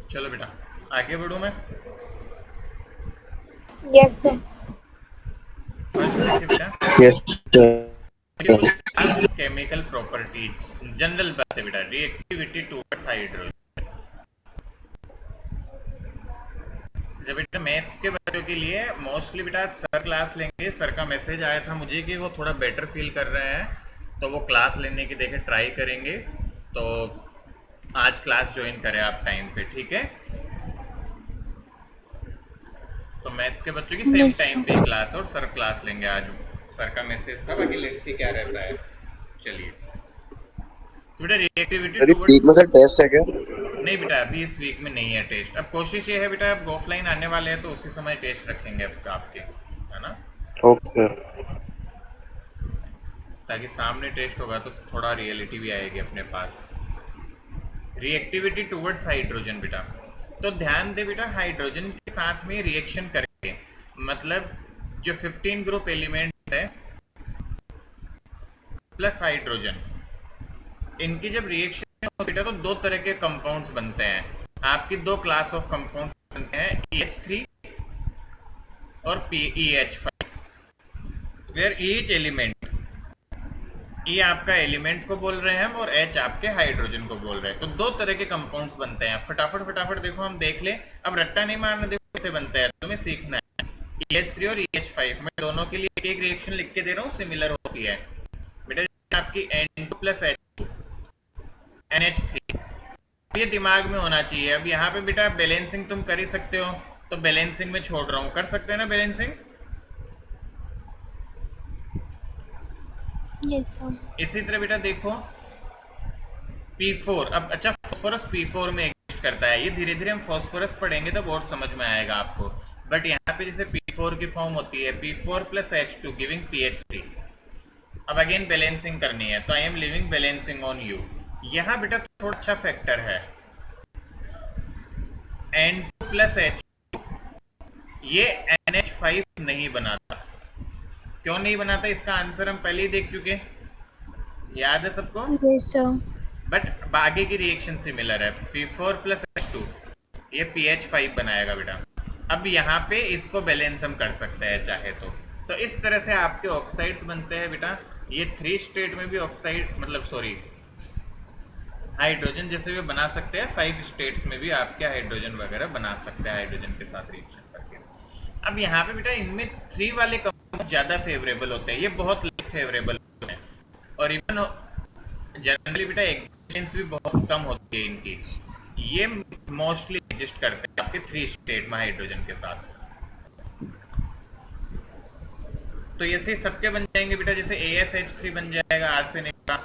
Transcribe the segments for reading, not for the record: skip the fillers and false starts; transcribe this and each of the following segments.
चलो बेटा आगे बढ़ूँ मैं। Yes, sir. फर्स्ट देखिए बेटा, Yes, sir. ये कुछ खास केमिकल प्रॉपर्टीज, जनरल बात है बेटा, रिएक्टिविटी टुवर्ड्स हाइड्रोजन। जब बेटा मैथ्स के बच्चों के लिए मोस्टली बेटा आज सर क्लास लेंगे, सर का मैसेज आया था मुझे कि वो थोड़ा बेटर फील कर रहे हैं, तो वो क्लास लेने की देखे ट्राई करेंगे। तो आज क्लास ज्वाइन करें आप टाइम पे, ठीक है? तो मैथ्स के बच्चों की सेम Yes, टाइम sir. पे क्लास और सर क्लास लेंगे आज। सर का मैसेज था, बाकी लेट्स सी क्या रहता है। चलिए तो बेटा रिएक्टिविटी सर, टुवर्ड्स, वीक में सर टेस्ट है क्या? नहीं बेटा अभी इस वीक में नहीं है टेस्ट। अब कोशिश ये है बेटा, अब ऑफलाइन आने वाले हैं तो उसी समय टेस्ट रखेंगे आपके, है ना? Okay sir. ताकि सामने टेस्ट होगा तो थोड़ा रियलिटी भी आएगी अपने पास। रिएक्टिविटी टुवर्ड्स हाइड्रोजन बेटा, तो ध्यान दे बेटा, हाइड्रोजन के साथ में रिएक्शन करेंगे, मतलब जो 15 ग्रुप एलिमेंट्स है प्लस हाइड्रोजन, इनकी जब रिएक्शन होती है तो दो तरह के कंपाउंड्स बनते हैं। आपकी दो क्लास ऑफ कंपाउंड्स बनते हैं, EH3 और PeH5, where each element, E आपका एलिमेंट को बोल रहे हैं हम और H आपके हाइड्रोजन को बोल रहे हैं। तो दो तरह के कंपाउंड्स बनते हैं। फटाफट फटाफट देखो, हम देख ले, अब रट्टा नहीं मारना, देखो कैसे बनता है, तुम्हें सीखना है। EH3 और EH5 मैं दोनों के लिए एक रिएक्शन लिख के दे रहा हूँ, सिमिलर होती है बेटा। आपकी N2 प्लस H2 NH3, ये दिमाग में होना चाहिए। अब यहाँ पे बेटा बैलेंसिंग तुम कर ही सकते हो, तो बैलेंसिंग में छोड़ रहा हूँ, कर सकते हैं ना बैलेंसिंग? Yes, sir. इसी तरह बेटा देखो P4, अब अच्छा फॉस्फोरस P4 में एग्जिस्ट करता है, ये धीरे धीरे हम फॉस्फोरस पढ़ेंगे तो बहुत समझ में आएगा आपको। बट यहाँ पे जैसे P4 की फॉर्म होती है P4 plus H2 giving PH3। अब अगेन बैलेंसिंग करनी है तो आई am living balancing on you. यहाँ बेटा थोड़ा अच्छा फैक्टर है, N2 प्लस H, ये NH5 नहीं बनाता। क्यों नहीं बनाता, इसका आंसर हम पहले ही देख चुके, याद है सबको? Yes, sir. बट आगे की रिएक्शन सिमिलर है, P4 प्लस H2 ये PH5 बनाएगा बेटा। अब यहाँ पे इसको बैलेंस हम कर सकते हैं चाहे तो इस तरह से आपके ऑक्साइड्स बनते हैं बेटा। ये 3 स्टेट में भी ऑक्साइड, मतलब सॉरी हाइड्रोजन जैसे भी बना सकते हैं, 5 स्टेट्स में भी आपके हाइड्रोजन वगैरह बना सकते हैं हाइड्रोजन के साथ रिएक्शन करके। अब यहाँ पे बेटा इनमें 3 वाले कंपाउंड ज़्यादा फेवरेबल होते हैं, ये बहुत लेस फेवरेबल होते हैं, और इवन जनरली बेटा एग्जिस्टेंस भी बहुत कम होती है इनकी। ये मोस्टली एग्जिस्ट करते हैं आपके 3 स्टेट में हाइड्रोजन के साथ। तो ऐसे सबके बन जाएंगे बेटा, जैसे ASH3 बन जाएगा आर्सेनिक का,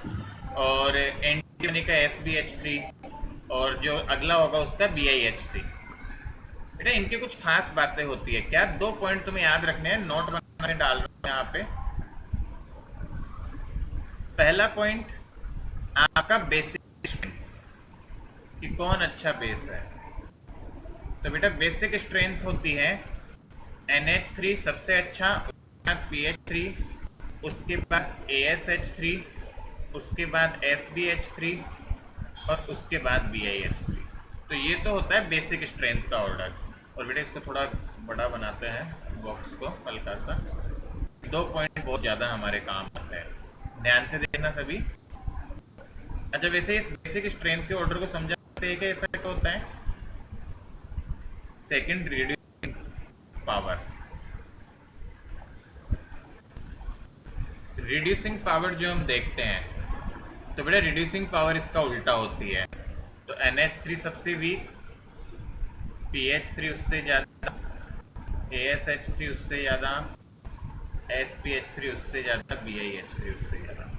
और एंटीमनी का SbH3, और जो अगला होगा उसका BiH3। बेटा इनकी कुछ खास बातें होती है क्या, 2 पॉइंट तुम्हें याद रखने हैं, नोट बनाने डाल रहा हूं यहाँ पे। पहला पॉइंट आपका बेसिक स्ट्रेंथ, कि कौन अच्छा बेस है। तो बेटा बेसिक स्ट्रेंथ होती है NH3 सबसे अच्छा, उसके बाद PH3, उसके बाद ASH3, उसके बाद SbH3, और उसके बाद BiH3। तो ये तो होता है बेसिक स्ट्रेंथ का ऑर्डर। और बेटा इसको थोड़ा बड़ा बनाते हैं बॉक्स को हल्का सा, 2 पॉइंट बहुत ज़्यादा हमारे काम आते हैं, ध्यान से देखना सभी। अच्छा वैसे इस बेसिक स्ट्रेंथ के ऑर्डर को समझाते हैं कि ऐसा क्या होता है। Second reducing power, reducing power जो हम देखते हैं, तो बेटा रिड्यूसिंग पावर इसका उल्टा होती है। तो NH3 सबसे वीक, PH3 उससे ज़्यादा, ASH3 उससे ज़्यादा, SpH3 उससे ज़्यादा, BiH3 उससे ज़्यादा।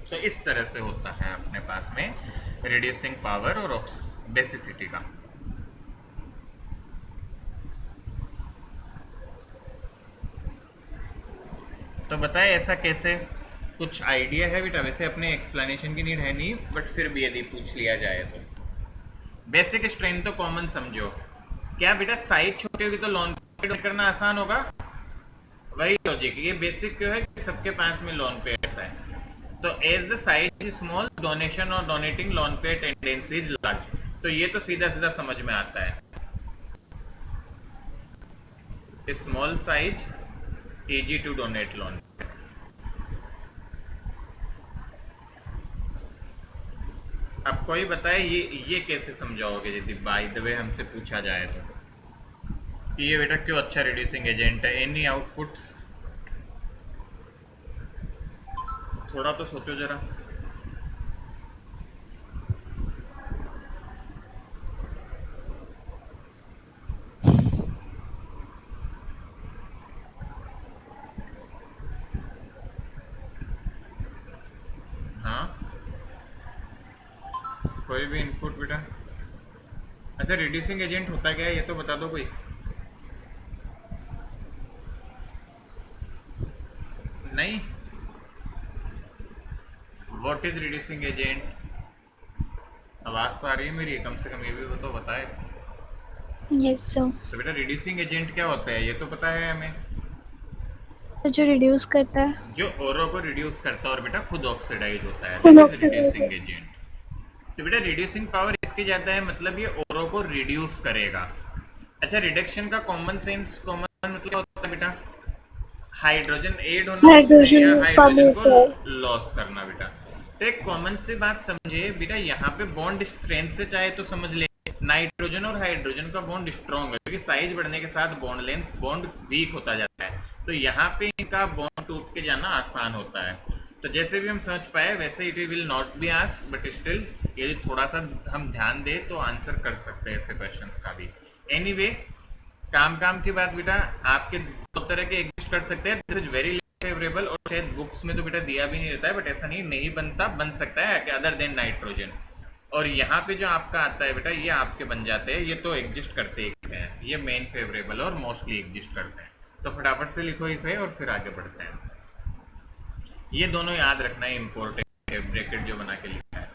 तो इस तरह से होता है अपने पास में रिड्यूसिंग पावर और बेसिसिटी का। तो बताए ऐसा कैसे, कुछ आइडिया है बेटा? वैसे अपने एक्सप्लेनेशन की नीड है नहीं, बट फिर भी यदि पूछ लिया जाए तो बेसिक स्ट्रेंथ तो कॉमन समझो। क्या बेटा साइज छोटी होगी तो लोन पे करना आसान होगा, वही लॉजिक। ये बेसिक क्यों है कि सबके पास में लोन पेयर्स है। तो as the size is small, donation और donating lone pair tendency is large. तो ये तो सीधा सीधा समझ में आता है, small size easy to donate lone. अब कोई बताए ये कैसे समझाओगे यदि बाय द वे हमसे पूछा जाए तो, कि ये बेटा क्यों अच्छा रिड्यूसिंग एजेंट है? Any outputs? थोड़ा तो सोचो जरा। हाँ, कोई भी इनपुट बेटा। अच्छा, रिड्यूसिंग एजेंट होता क्या है ये तो बता दो कोई। नहीं, व्हाट इज रिड्यूसिंग एजेंट? आवाज तो आ रही है मेरी, कम से कम ये भी वो तो बताए। Yes sir. तो बेटा रिड्यूसिंग एजेंट क्या होता है ये तो पता है हमें। जो रिड्यूस करता है, जो ओरो को रिड्यूस करता है और बेटा खुद ऑक्सीडाइज होता है, खुद that is reducing oxidize. Agent. तो बेटा रिड्यूसिंग पावर इसकी ज्यादा है, मतलब ये ओरो को रिड्यूस करेगा। अच्छा, रिडक्शन का कॉमन सेंस, कॉमन मतलब होता है बेटा हाइड्रोजन ऐड होना उसमें या हाइड्रोजन कम हाइड्रोजन को होता है। लॉस करना बेटा। तो एक कॉमन सी बात समझे बेटा, यहाँ पे बॉन्ड स्ट्रेंथ से चाहे तो समझ ले, नाइट्रोजन और हाइड्रोजन का बॉन्ड स्ट्रॉन्ग है क्योंकि साइज बढ़ने के साथ बॉन्ड लेंथ बॉन्ड वीक होता जाता है, तो यहाँ पे इनका बॉन्ड टूट के जाना आसान होता है। तो जैसे भी हम समझ पाए वैसे it will not be asked, but still यदि थोड़ा सा हम ध्यान दें तो आंसर कर सकते हैं ऐसे क्वेश्चंस का भी। एनीवे, काम काम की बात बेटा, आपके दो तरह के एग्जिस्ट कर सकते हैं, दिस इज वेरी फेवरेबल, और शायद बुक्स में तो बेटा दिया भी नहीं रहता है, बट ऐसा नहीं नहीं बनता, बन सकता है कि अदर देन नाइट्रोजन। और यहाँ पे जो आपका आता है बेटा ये आपके बन जाते हैं, ये तो एग्जिस्ट करते हैं, ये मेन फेवरेबल और मोस्टली एग्जिस्ट करते हैं। तो फटाफट से लिखो इसे और फिर आगे बढ़ते हैं। ये दोनों याद रखना है, इंपॉर्टेंट ब्रैकेट जो बना के लिखा है।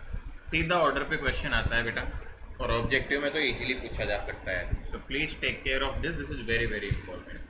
सीधा ऑर्डर पे क्वेश्चन आता है बेटा, और ऑब्जेक्टिव में तो इजीली पूछा जा सकता है, तो please take care of this, this is very very important.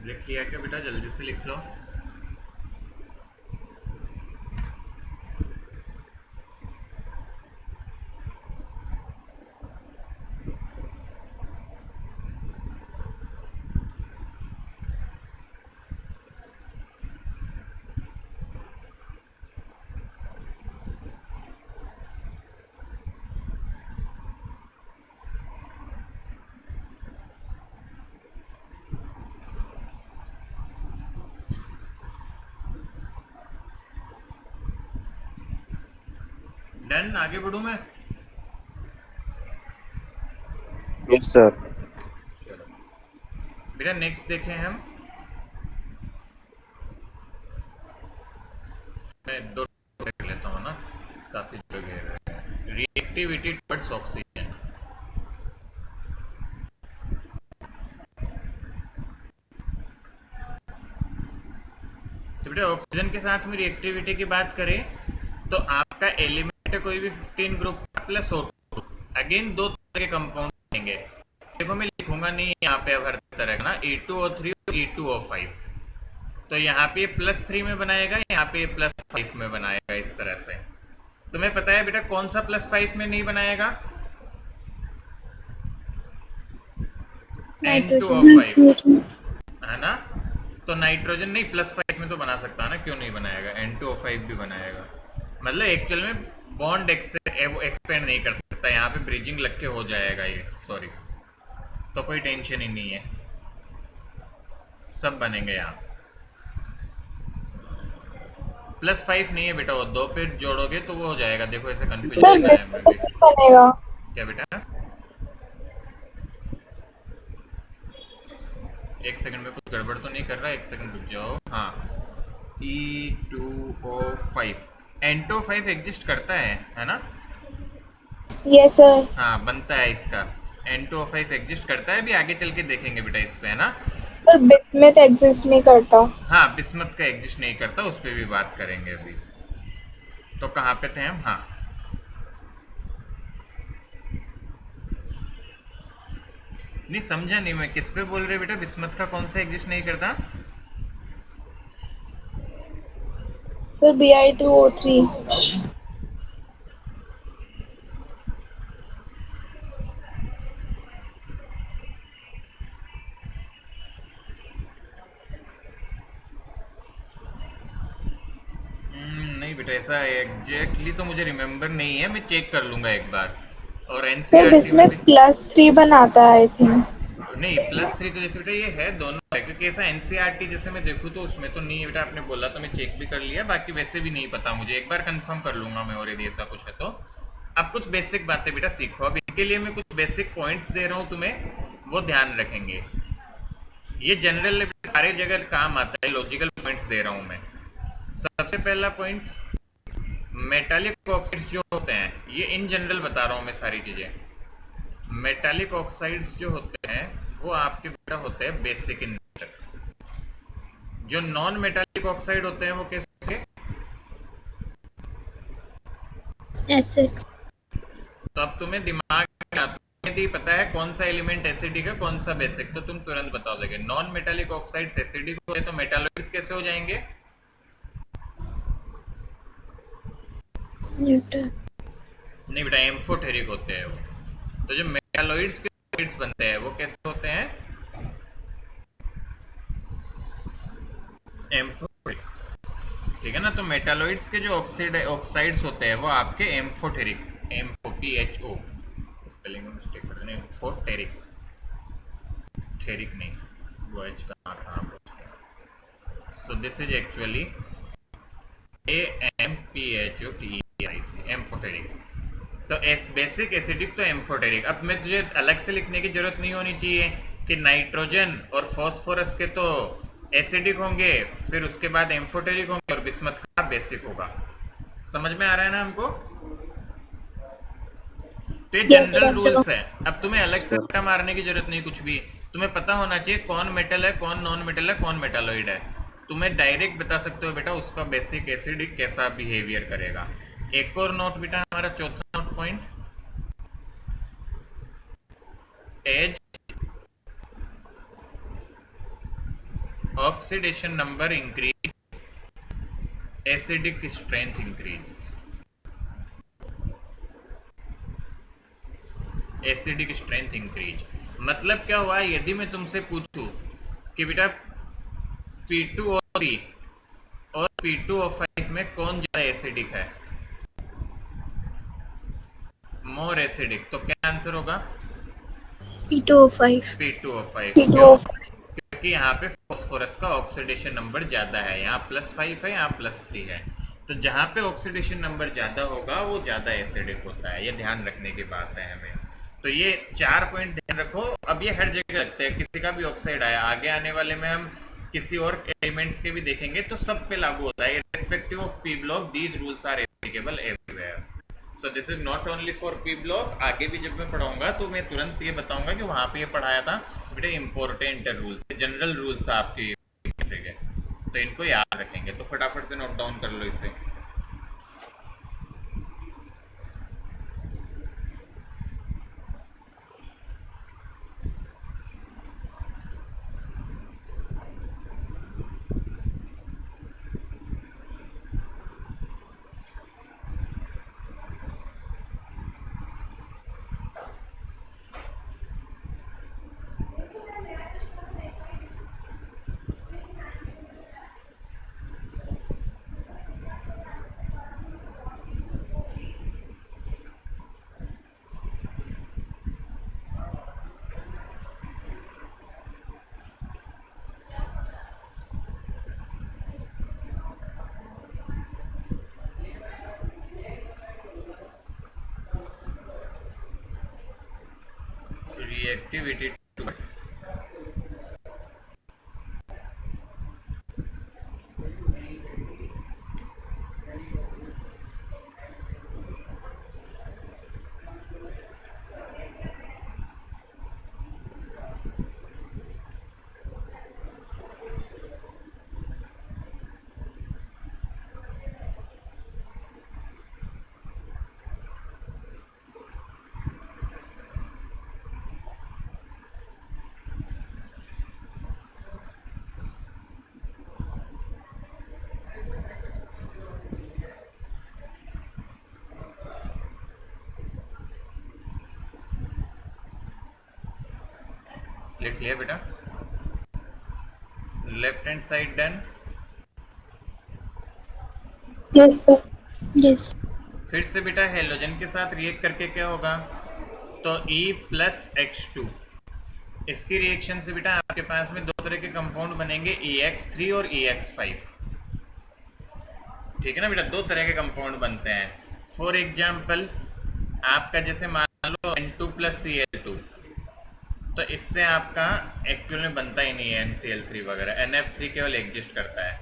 लिख लिया क्या बेटा? जल्दी से लिख लो। डन, आगे बढ़ू मैं? Yes sir. चलो बेटा नेक्स्ट देखें हम। मैं दो देख लेता हूँ ना, काफी जगह है। Reactivity towards oxygen. तो बेटा ऑक्सीजन के साथ में रिएक्टिविटी की बात करें तो आपका एलिमेंट है कोई भी 15 ग्रुप प्लस O2, अगेन दो तरह के कंपाउंड बनेंगे। देखो मैं लिखूंगा नहीं यहाँ पे अब हर तरह का ना, E2O3 और E2O5। तो यहाँ पे +3 में बनाएगा, यहाँ पे +5 में बनाएगा, इस तरह से। तुम्हें पता है बेटा कौन सा +5 में नहीं बनाएगा? नाइट्रोजन। N2O5 है ना। तो नाइट्रोजन नहीं, +5 में तो बना सकता है ना, क्यों नहीं बनाएगा? N2O5 भी बनाएगा। मतलब एक्चुअल में बॉन्ड एक्सपेंड नहीं कर सकता, यहाँ पे ब्रिजिंग लग के हो जाएगा ये, सॉरी। तो कोई टेंशन ही नहीं है, सब बनेंगे यहाँ। +5 नहीं है बेटा, वो 2 पे जोड़ोगे तो वो हो जाएगा। देखो ऐसे कंफ्यूजन सर लेना है बिस्किट भी। नहीं बनेगा। क्या बेटा? एक सेकंड में कुछ गड़बड़ तो नहीं कर रहा, एक सेकंड रुक जाओ। हाँ, E2O5 N2O5 एग्जिस्ट करता है ना? Yes sir. हाँ, बनता है इसका। N2O5 एग्जिस्ट करता है, अभी आगे चल के देखेंगे बेटा इस पे, है ना। सर बिस्मिथ एग्जिस्ट नहीं करता। हाँ, बिस्मथ का एग्जिस्ट नहीं करता, उस पर भी बात करेंगे अभी। तो कहाँ पे थे हम? हाँ, नहीं समझा नहीं मैं, किस पे बोल रहे बेटा? बिस्मथ का कौन सा एग्जिस्ट नहीं करता? Sir Bi2O3। नहीं बेटा, ऐसा एग्जैक्टली तो मुझे रिमेम्बर नहीं है, मैं चेक कर लूंगा एक बार। और सर एनसीईआरटी में भी बिस्मिथ +3 बनाता है आई थिंक। नहीं, +3 तो जैसे बेटा ये है, दोनों है, क्योंकि ऐसा एनसीईआरटी जैसे मैं देखूँ तो उसमें तो नहीं है बेटा। आपने बोला तो मैं चेक भी कर लिया, बाकी वैसे भी नहीं पता मुझे, एक बार कंफर्म कर लूंगा मैं, और यदि ऐसा कुछ है तो। अब कुछ बेसिक बातें बेटा सीखो, अब इनके लिए मैं कुछ बेसिक पॉइंट्स दे रहा हूँ तुम्हें, वो ध्यान रखेंगे। ये जनरल सारे जगह काम आता है, लॉजिकल पॉइंट्स दे रहा हूँ मैं। सबसे पहला पॉइंट, मेटालिक ऑक्साइड्स जो होते हैं, ये इन जनरल बता रहा हूँ मैं सारी चीजें। मेटालिक ऑक्साइड्स जो होते हैं वो आपके बेटा होते हैं बेसिक इन नेचर। जो नॉन मेटालिक ऑक्साइड होते हैं वो कैसे? एसिड। तो अब तुम्हें दिमाग में यदि पता है कौन सा एलिमेंट एसिडिक है कौन सा बेसिक, तो तुम तुरंत बता दोगे। नॉन मेटालिक ऑक्साइड्स एसिडिक होते तो मेटालॉइड्स कैसे हो जाएंगे? न्यूट्रल। नहीं बेटा, एम्फोटेरिक होते हैं वो। तो जो मेटालॉइड्स के ऑक्साइड्स बनते हैं वो कैसे होते हैं? एम्फोटेरिक, ठीक है ना। तो मेटालॉइड्स के जो ऑक्साइड्स होते हैं वो आपके एम्फोटेरिक, एम्फो स्पेलिंग में मिस्टेक कर देना, एम्फोटेरिक, थेरिक नहीं, वो एच कहाँ था। सो this is actually AMPHOTERIC, amphoteric. तो बेसिक एसिडिक तो एम्फोटेरिक। अब मैं तुझे अलग से लिखने की जरूरत नहीं होनी चाहिए कि नाइट्रोजन और फॉस्फोरस के तो एसिडिक होंगे, फिर उसके बाद एम्फोटेरिक होंगे, और बिस्मथ का बेसिक होगा। समझ में आ रहा है ना हमको? तो ये जनरल रूल्स है। अब तुम्हें अलग से रट्टा मारने की जरूरत नहीं कुछ भी। तुम्हें पता होना चाहिए कौन मेटल है, कौन नॉन मेटल है, कौन मेटालॉइड है। तुम्हें डायरेक्ट बता सकते हो बेटा उसका बेसिक एसिडिक कैसा बिहेवियर करेगा। एक और नोट बेटा, हमारा चौथा note point, as oxidation number increase, acidic strength increase. Acidic strength increase मतलब क्या हुआ? यदि मैं तुमसे पूछूं कि बेटा P2O3 और P2O5 में कौन ज्यादा एसिडिक है, मोर एसिडिक, तो क्या आंसर होगा? P2O5। P2O5। क्यों? P2O5। क्योंकि यहाँ पे फॉस्फोरस का ऑक्सीडेशन नंबर ज्यादा है, यहाँ +5 है, यहाँ +3 है। तो जहाँ पे ऑक्सीडेशन नंबर ज्यादा होगा वो ज्यादा एसिडिक होता है, ये ध्यान रखने की बात है हमें। तो ये 4 पॉइंट ध्यान रखो। अब ये हर जगह लगते हैं, किसी का भी ऑक्साइड आया, आगे आने वाले में हम किसी और एलिमेंट्स के भी देखेंगे तो सब पे लागू होता है। Respective of P block these rules are applicable everywhere. So this is not only for P block. आगे भी जब मैं पढ़ाऊंगा तो मैं तुरंत ये बताऊंगा कि वहां पे ये पढ़ाया था बेटे, इंपॉर्टेंट रूल्स, जनरल रूल्स आपके, तो इनको याद रखेंगे। तो फटाफट से नोट डाउन कर लो इसे। reactivity towards लिख लिया बेटा, left hand side done. Yes sir. Yes. फिर से बेटा हेलोजन के साथ रिएक्ट करके क्या होगा, तो E प्लस H2, इसकी रिएक्शन से बेटा आपके पास में दो तरह के कंपाउंड बनेंगे, EX3 और EX5। ठीक है ना बेटा, दो तरह के कंपाउंड बनते हैं। फॉर एग्जाम्पल आपका जैसे मान लो N2 प्लस Cl2, तो इससे आपका एक्चुअल में बनता ही नहीं है NCl3 वगैरह, NF3 केवल एग्जिस्ट करता है।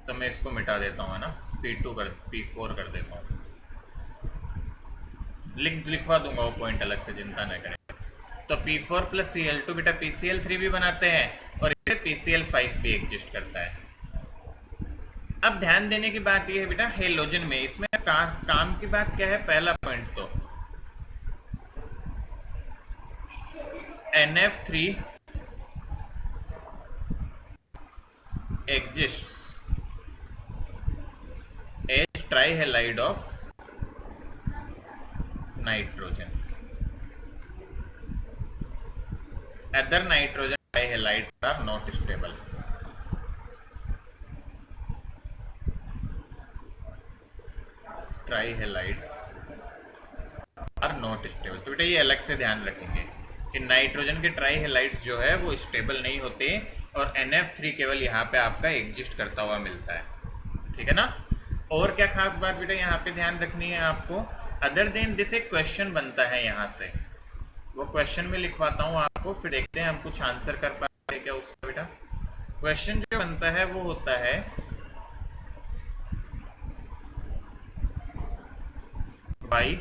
तो मैं इसको मिटा देता हूँ ना, P4 कर देता हूँ, लिखवा दूंगा वो पॉइंट अलग से, चिंता न करें। तो P4 प्लस Cl2 बेटा PCl3 भी बनाते हैं और इससे PCl5 भी एग्जिस्ट करता है। अब ध्यान देने की बात यह है बेटा, हेलोजन में इसमें काम की बात क्या है, पहला पॉइंट तो NF3 exists as trihalide of nitrogen. Other nitrogen trihalides are not stable. Trihalides are not stable. तो बेटा ये अलग से ध्यान रखेंगे कि नाइट्रोजन के ट्राईहेलाइड्स जो है वो स्टेबल नहीं होते और NF3 केवल यहाँ पे आपका एग्जिस्ट करता हुआ मिलता है। ठीक है ना। और क्या खास बात बेटा यहाँ पे ध्यान रखनी है आपको, अदर देन दिस एक क्वेश्चन बनता है यहाँ से, वो क्वेश्चन में लिखवाता हूँ आपको, फिर देखते हैं हम कुछ आंसर कर पाते हैं क्या उसका। बेटा क्वेश्चन जो बनता है वो होता है by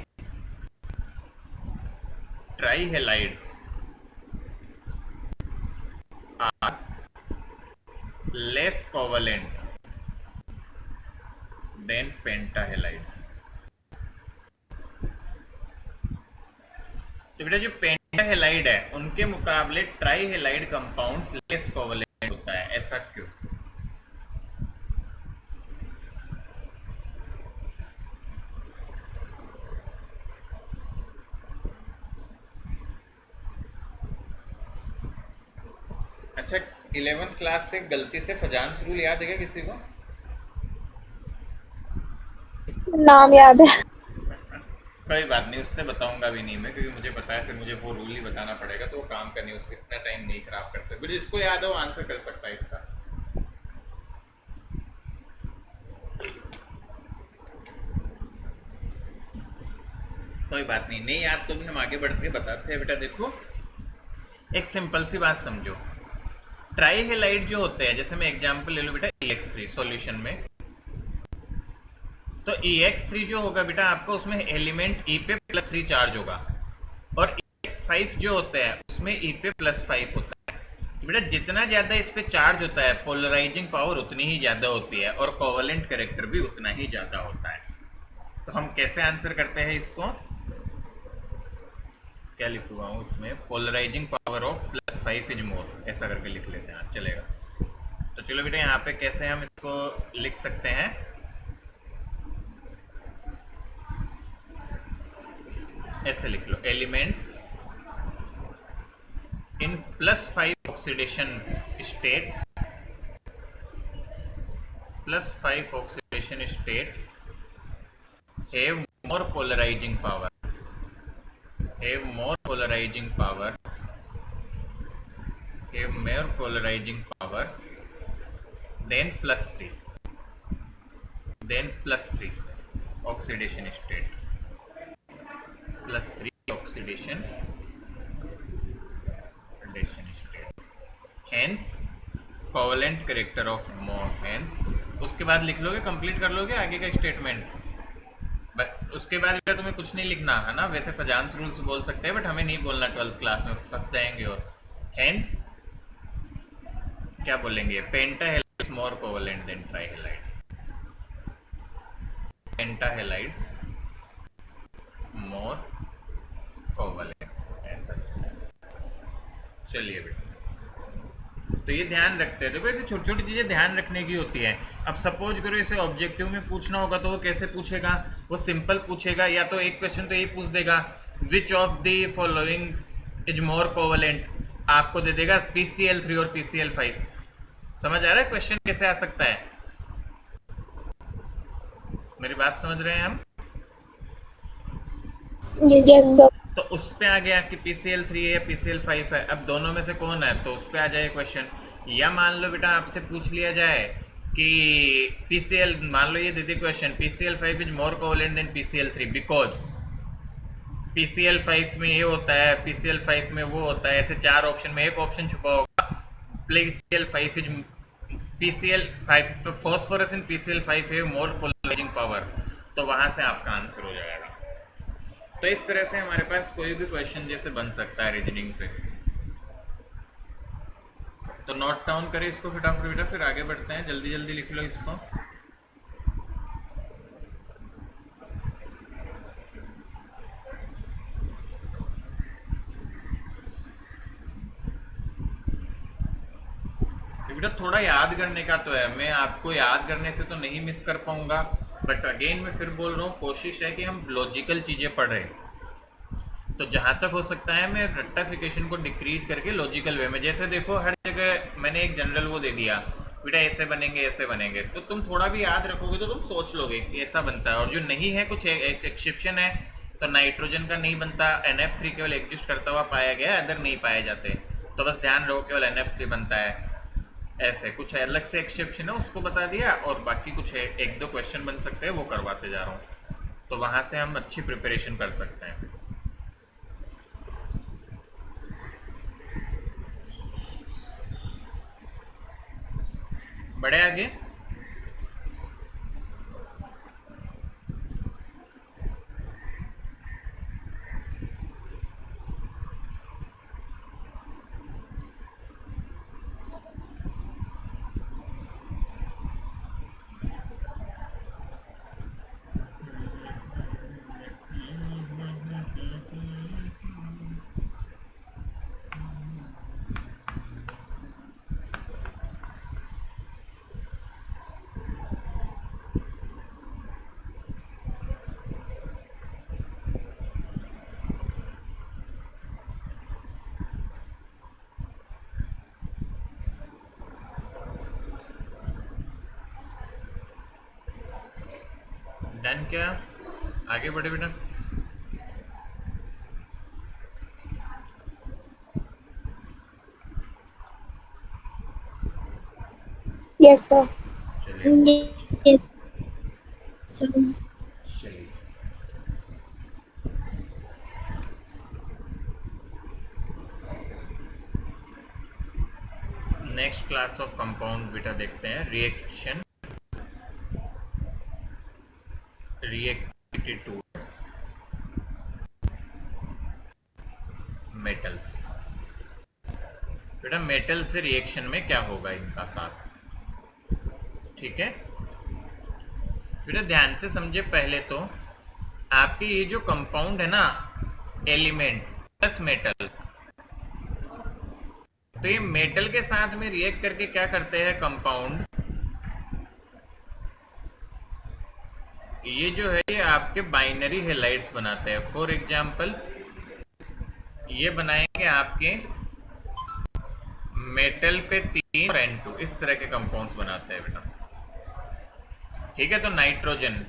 trihalides are less covalent than pentahalides। तो बेटा जो पेंटाहेलाइड है उनके मुकाबले ट्राईहेलाइड कंपाउंड्स लेस कोवलेंट होता है, ऐसा क्यों? अच्छा 11th क्लास से गलती से फजांस रूल याद है क्या किसी को? नाम याद है। कोई बात नहीं, उससे बताऊंगा भी नहीं मैं, क्योंकि मुझे पता है फिर मुझे वो रूल ही बताना पड़ेगा, तो वो काम करनी, उससे इतना टाइम नहीं खराब कर सकते। जिसको याद हो आंसर कर सकता है इसका। कोई बात नहीं, नहीं याद तो भी हम आगे बढ़ के बताते हैं। बेटा देखो एक सिंपल सी बात समझो, ट्राईहेलाइड जो होते हैं, जैसे मैं एग्जांपल ले लूं बेटा EX3 सॉल्यूशन में, तो EX3 जो होगा बेटा आपका उसमें एलिमेंट E पे +3 चार्ज होगा और EX5 जो होता है उसमें E पे +5 होता है। तो बेटा जितना ज्यादा इस पे चार्ज होता है पोलराइजिंग पावर उतनी ही ज्यादा होती है और कोवलेंट कैरेक्टर भी उतना ही ज्यादा होता है। तो हम कैसे आंसर करते हैं इसको, क्या लिखूंगा उसमें, polarizing power of +5 is more, ऐसा करके लिख लेते हैं, चलेगा। तो चलो बेटा यहाँ पे कैसे हम इसको लिख सकते हैं, ऐसे लिख लो, elements in +5 oxidation state, +5 oxidation state have more polarizing power, have more polarizing power than +3 oxidation state, +3 oxidation oxidation state, hence covalent character of more, hence उसके बाद लिख लोगे, कंप्लीट कर लोगे आगे का स्टेटमेंट, बस उसके बाद बेटा तुम्हें कुछ नहीं लिखना है ना। वैसे फजांस रूल्स बोल सकते हैं बट हमें नहीं बोलना, 12th क्लास में फंस जाएंगे। और हेंस क्या बोलेंगे, पेंटाहेलाइड्स मोर कोवेलेंट देन ट्राइहेलाइड्स, पेंटाहेलाइड्स मोर कोवेलेंट, ऐसा। चलिए बेटा, तो ये ध्यान रखते हैं। देखो ऐसे छोटी छोटी चीजें ध्यान रखने की होती है। अब सपोज करो इसे ऑब्जेक्टिव में पूछना होगा तो वो कैसे पूछेगा, वो सिंपल पूछेगा, या तो एक क्वेश्चन तो यही पूछ देगा, which of the following is more covalent, आपको दे देगा PCl3 और PCl5। समझ आ रहा है क्वेश्चन कैसे आ सकता है? मेरी बात समझ रहे हैं हम? Yes sir. तो उस पे आ गया कि PCl3 है या PCl5 है, अब दोनों में से कौन है, तो उस पे आ जाए क्वेश्चन। या मान लो बेटा आपसे पूछ लिया जाए कि PCl, मान लो ये दे दी question, PCl5 is more covalent than PCl3 because PCl5 में ये होता है, PCl5 में वो होता है, ऐसे 4 ऑप्शन में एक ऑप्शन छुपा होगा, PCl5 is PCl5, phosphorus in PCl5 है मोर पोलराइजिंग पावर, तो वहां से आपका आंसर हो जाएगा। तो इस तरह से हमारे पास कोई भी क्वेश्चन जैसे बन सकता है रीजनिंग पे। तो नोट डाउन करें इसको फटाफट बेटा, फिर आगे बढ़ते हैं, जल्दी जल्दी लिख लो इसको। बेटा थोड़ा याद करने का तो है, मैं आपको याद करने से तो नहीं मिस कर पाऊंगा, बट अगेन मैं फिर बोल रहा हूँ, कोशिश है कि हम लॉजिकल चीज़ें पढ़ रहे हैं। तो जहाँ तक हो सकता है मैं रट्टाफिकेशन को डिक्रीज करके लॉजिकल वे में, जैसे देखो हर जगह मैंने एक जनरल वो दे दिया, बेटा ऐसे बनेंगे ऐसे बनेंगे, तो तुम थोड़ा भी याद रखोगे तो तुम सोच लोगे कि ऐसा बनता है। और जो नहीं है कुछ एक एक्सेप्शन है, तो नाइट्रोजन का नहीं बनता, NF3 केवल एग्जिस्ट करता हुआ पाया गया, अदर नहीं पाए जाते, तो बस ध्यान रखो केवल NF3 बनता है। ऐसे कुछ अलग से एक्सेप्शन है उसको बता दिया, और बाकी कुछ है, एक दो क्वेश्चन बन सकते हैं वो करवाते जा रहा हूँ, तो वहां से हम अच्छी प्रिपरेशन कर सकते हैं। बढ़े आगे। डन क्या, आगे बढ़े बेटा। Yes sir. चलिए बहुत अच्छी। Yes sir. चलिए नेक्स्ट क्लास ऑफ कंपाउंड बेटा देखते हैं, रिएक्शन रिएक्टेड टूवर्ड्स मेटल्स। बेटा मेटल से रिएक्शन में क्या होगा इनका साथ, ठीक है बेटा ध्यान से समझे। पहले तो आपके ये जो कंपाउंड है ना, एलिमेंट प्लस मेटल, तो ये मेटल के साथ में रिएक्ट करके क्या करते हैं कंपाउंड, ये जो है ये आपके बाइनरी हेलाइड्स बनाते हैं। फॉर एग्जाम्पल ये बनाएंगे आपके मेटल पे 3 और N2, इस तरह के कंपाउंड्स बनाते हैं बेटा, ठीक है। तो नाइट्रोजन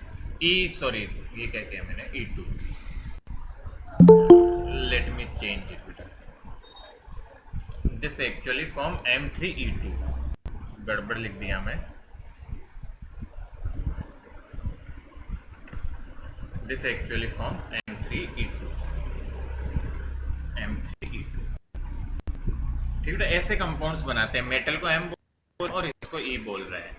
सॉरी ये क्या किया मैंने, E2, let me change it बेटा, दिस एक्चुअली फॉर्म M3E2, गड़बड़ लिख दिया मैं, this actually forms M3E2, M3E2, ठीक है, ऐसे कंपाउंड्स बनाते हैं। मेटल को एम बोल और इसको ई बोल रहे हैं।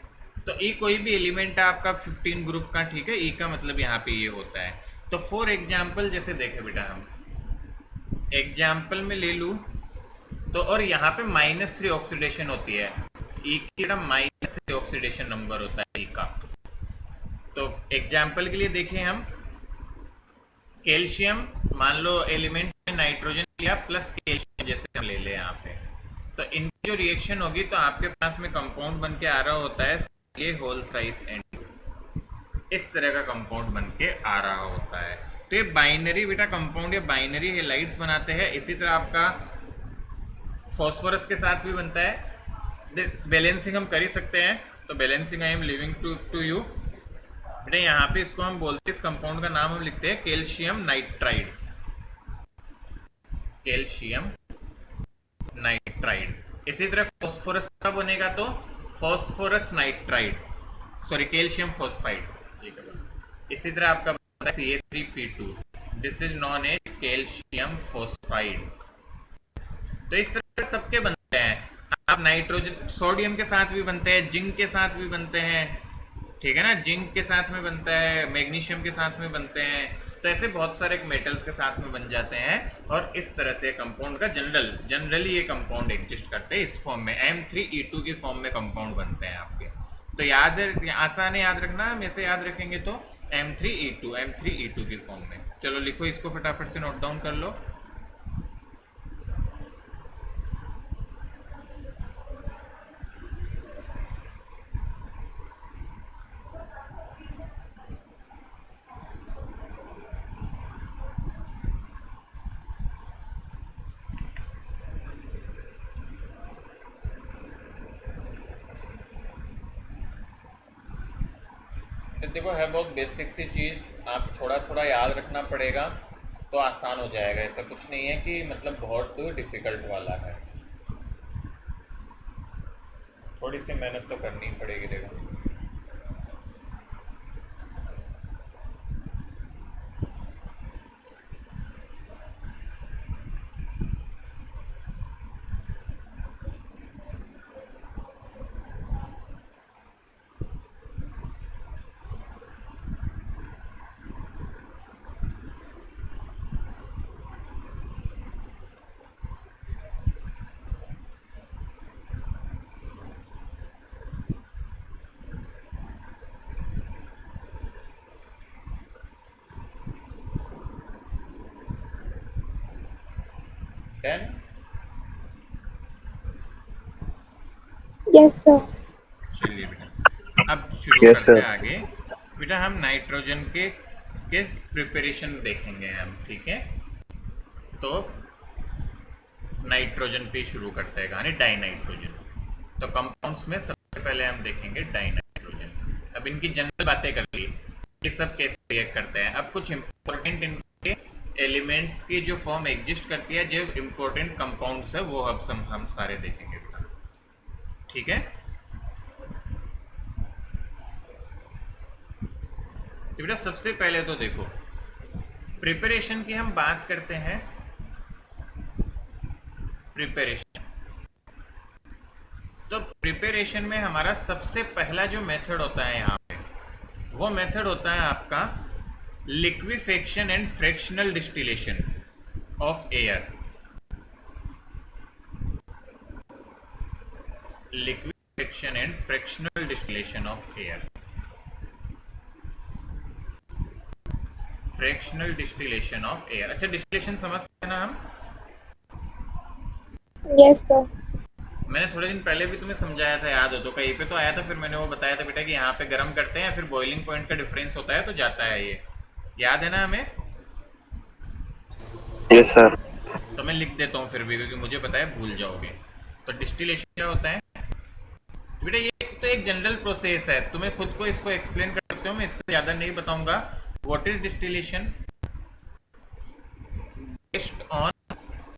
तो ई कोई भी एलिमेंट है आपका 15 ग्रुप का, ठीक है, ई का मतलब यहाँ पे ये होता है। तो फॉर एग्जाम्पल जैसे देखे बेटा, हम एग्जाम्पल में ले लूँ तो, और यहाँ पे -3 ऑक्सीडेशन होती है ई की, -3 ऑक्सीडेशन नंबर होता है ई का। तो एग्जाम्पल के लिए देखें हम, कैल्शियम मान लो एलिमेंट में नाइट्रोजन लिया प्लस कैल्शियम जैसे हम ले लें यहाँ पे, तो इनकी जो रिएक्शन होगी तो आपके पास में कंपाउंड बन के आ रहा होता है ये होल थ्राइस एंड, इस तरह का कंपाउंड बन के आ रहा होता है। तो ये बाइनरी बेटा कंपाउंड, ये बाइनरी हेलाइड्स बनाते हैं। इसी तरह आपका फॉस्फोरस के साथ भी बनता है। बैलेंसिंग हम कर ही सकते हैं, तो balancing I am leaving to you बेटा। यहाँ पे इसको हम बोलते हैं, इस कंपाउंड का नाम हम लिखते हैं कैल्शियम नाइट्राइड, कैल्शियम नाइट्राइड। इसी तरह फॉस्फोरस का बनेगा तो phosphorus nitride, sorry calcium phosphide. इसी तरह आपका बनता है CA3P2, this is known as calcium phosphide. तो इस तरह सबके बनते हैं। आप नाइट्रोजन सोडियम के साथ भी बनते हैं, जिंक के साथ भी बनते हैं, ठीक है ना, जिंक के साथ में बनता है, मैग्नीशियम के साथ में बनते हैं। तो ऐसे बहुत सारे मेटल्स के साथ में बन जाते हैं और इस तरह से कंपाउंड का जनरली ये कंपाउंड एग्जिस्ट करते हैं इस फॉर्म में, M3E2 की फॉर्म में कंपाउंड बनते हैं आपके। तो याद है, आसान है याद रखना, हम ऐसे याद रखेंगे तो M3E2 की फॉर्म में। चलो लिखो इसको, फटाफट से नोट डाउन कर लो। देखो है बहुत बेसिक सी चीज़, आप थोड़ा थोड़ा याद रखना पड़ेगा तो आसान हो जाएगा। ऐसा कुछ नहीं है कि मतलब बहुत डिफिकल्ट वाला है, थोड़ी सी मेहनत तो करनी पड़ेगी। देखो डन। Yes, sir. चलिए बेटा अब शुरू Yes, करते sir. हैं आगे। बेटा हम नाइट्रोजन के प्रिपरेशन देखेंगे हम, ठीक है। तो नाइट्रोजन पे शुरू करते हैं कहानी, डाई नाइट्रोजन। तो कंपाउंड्स में सबसे पहले हम देखेंगे डाई नाइट्रोजन। अब इनकी जनरल बातें कर ली, ये सब कैसे रिएक्ट करते हैं। अब कुछ इंपॉर्टेंट इनके एलिमेंट्स की जो फॉर्म एग्जिस्ट करती है, जो इंपॉर्टेंट कंपाउंड्स है वो अब हम सारे देखेंगे बेटा, ठीक है। तो बेटा सबसे पहले तो देखो प्रिपरेशन की हम बात करते हैं। प्रिपरेशन, तो प्रिपरेशन में हमारा सबसे पहला जो मेथड होता है यहाँ पे, वो मेथड होता है आपका liquefaction and fractional distillation of air. Liquefaction and fractional distillation of air, fractional distillation of air. अच्छा डिस्टिलेशन समझते हैं ना हम? Yes, sir. मैंने थोड़े दिन पहले भी तुम्हें समझाया था, याद हो तो, कहीं पे तो आया था, फिर मैंने वो बताया था बेटा कि यहाँ पे गर्म करते हैं फिर बॉइलिंग पॉइंट का डिफरेंस होता है तो जाता है, ये याद है ना हमें? Yes, sir. तो मैं लिख देता हूँ फिर भी, क्योंकि मुझे पता है भूल जाओगे। तो डिस्टिलेशन क्या होता है बेटा? ये तो एक जनरल प्रोसेस है, तुम्हें खुद को इसको एक्सप्लेन कर सकते हो, मैं इसको ज़्यादा नहीं बताऊंगा। What is distillation? Based on,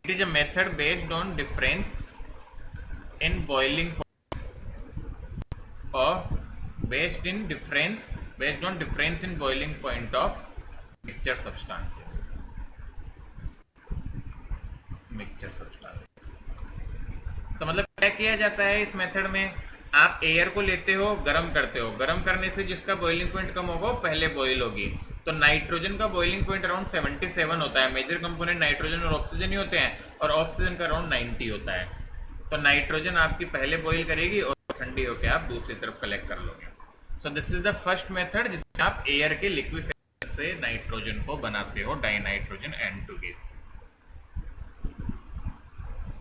it is a method based on difference in boiling point or based on difference in boiling point of mixture substances, तो मतलब क्या किया जाता है इस मेथड में, आप एयर को लेते हो, गर्म करते हो, गर्म करने से जिसका बॉइलिंग पॉइंट कम होगा वो पहले बॉइल होगी। तो नाइट्रोजन का बॉइलिंग पॉइंट अराउंड 77 होता है, मेजर कंपोनेंट नाइट्रोजन और ऑक्सीजन ही होते हैं, और ऑक्सीजन का अराउंड 90 होता है। तो नाइट्रोजन आपकी पहले बॉइल करेगी और ठंडी होकर आप दूसरी तरफ कलेक्ट कर लोगे। सो this is the first method जिसमें आप एयर के लिक्विफिकेशन से नाइट्रोजन को बनाते हो, डाई नाइट्रोजन N2 गैस।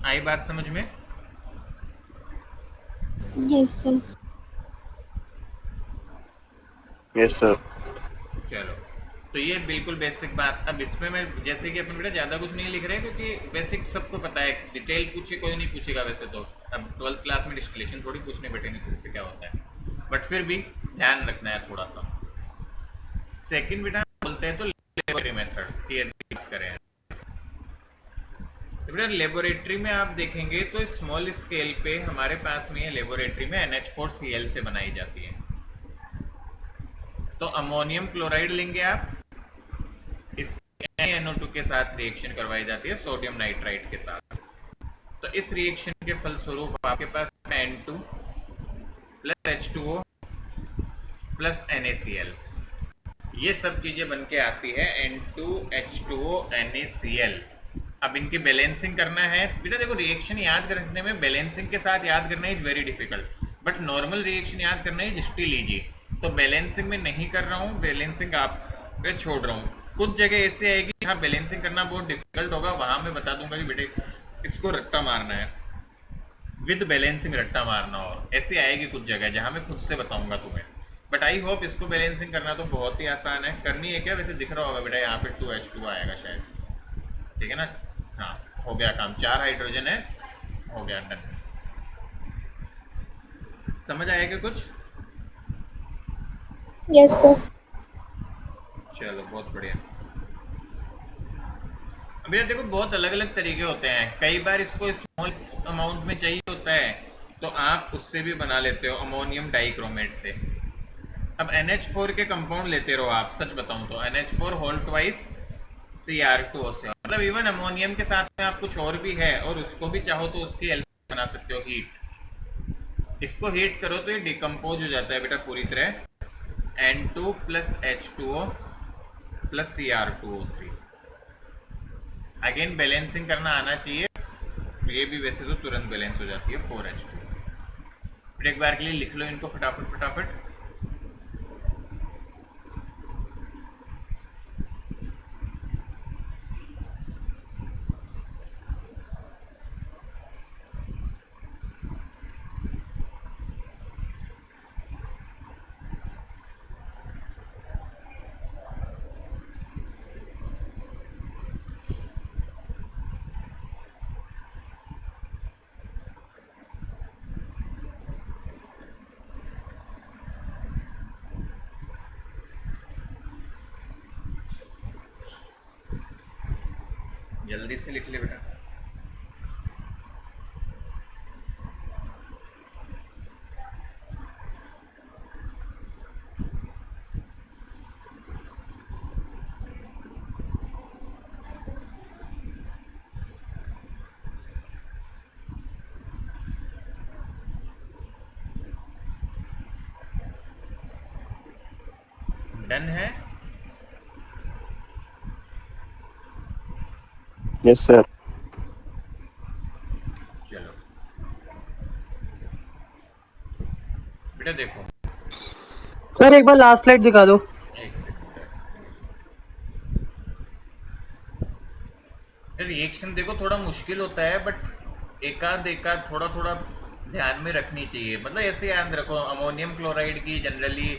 आई बात समझ में? Yes, sir. Yes, sir. चलो, तो ये बिल्कुल बेसिक बात। अब इसमें मैं जैसे कि अपन बेटा ज़्यादा कुछ नहीं लिख रहे क्योंकि बेसिक सबको पता है, डिटेल पूछे कोई नहीं पूछेगा वैसे तो। अब 12th क्लास में डिस्टिलेशन थोड़ी पूछने बैठेंगे तुमसे से क्या होता है, बट फिर भी ध्यान रखना है थोड़ा सा। सेकंड बेटा बोलते हैं तो लेबोरेटरी मेथड की यदि बात करें तो बेटा लेबोरेटरी में आप देखेंगे तो स्मॉल स्केल पे हमारे पास में लेबोरेटरी में NH4Cl से बनाई जाती है। तो अमोनियम क्लोराइड लेंगे आप, इसके NO2 के साथ रिएक्शन करवाई जाती है सोडियम नाइट्राइट के साथ। तो इस रिएक्शन के फलस्वरूप आपके पास N2 plus H2O plus NaCl, ये सब चीजें बन के आती है N2H2O NaCl। अब इनकी बैलेंसिंग करना है बेटा। देखो रिएक्शन याद रखने में बैलेंसिंग के साथ याद करना is very difficult, but normal reaction याद करना इज स्टिल इजी। तो बैलेंसिंग में नहीं कर रहा हूँ, बैलेंसिंग आप पे छोड़ रहा हूँ। कुछ जगह ऐसे आएगी जहाँ बैलेंसिंग करना बहुत डिफिकल्ट होगा, वहां मैं बता दूंगा कि बेटे इसको रट्टा मारना है, विद बैलेंसिंग रट्टा मारना, और ऐसे आएगी कुछ जगह जहाँ मैं खुद से बताऊंगा तुम्हें। बट आई होप इसको बैलेंसिंग करना तो बहुत ही आसान है। करनी है क्या, वैसे दिख रहा होगा बेटा यहाँ पे 2H2 आएगा शायद, ठीक है ना? हाँ, हो गया काम, 4 हाइड्रोजन है, हो गया, डन। समझ आएगा कुछ? Yes, sir. चलो बहुत बढ़िया। अभी देखो बहुत अलग अलग तरीके होते हैं, कई बार इसको स्मॉल अमाउंट में चाहिए होता है तो आप उससे भी बना लेते हो, अमोनियम डाइक्रोमेट से। अब NH4 के कंपाउंड लेते रहो आप, सच बताऊं तो NH4 होल ट्वाइस Cr2O से, मतलब इवन अमोनियम के साथ में आप कुछ और भी है और उसको भी चाहो तो उसकी एल्केन बना सकते हो हीट। इसको हीट करो तो ये डिकम्पोज हो जाता है बेटा पूरी तरह, N2 plus H2O plus Cr2O3। Again balancing करना आना चाहिए, ये भी वैसे तो तुरंत बैलेंस हो जाती है 4H2। फिर एक बार के लिए लिख लो इनको फटाफट फटाफट। जल्दी से लिख ले बेटा। डन है? Yes, sir. चलो बेटा देखो, सर एक बार लास्ट स्लाइड दिखा दो। एक सेकंड। रिएक्शन देखो थोड़ा मुश्किल होता है, बट एकाध एकाध थोड़ा थोड़ा ध्यान में रखनी चाहिए। मतलब ऐसे याद रखो, अमोनियम क्लोराइड की जनरली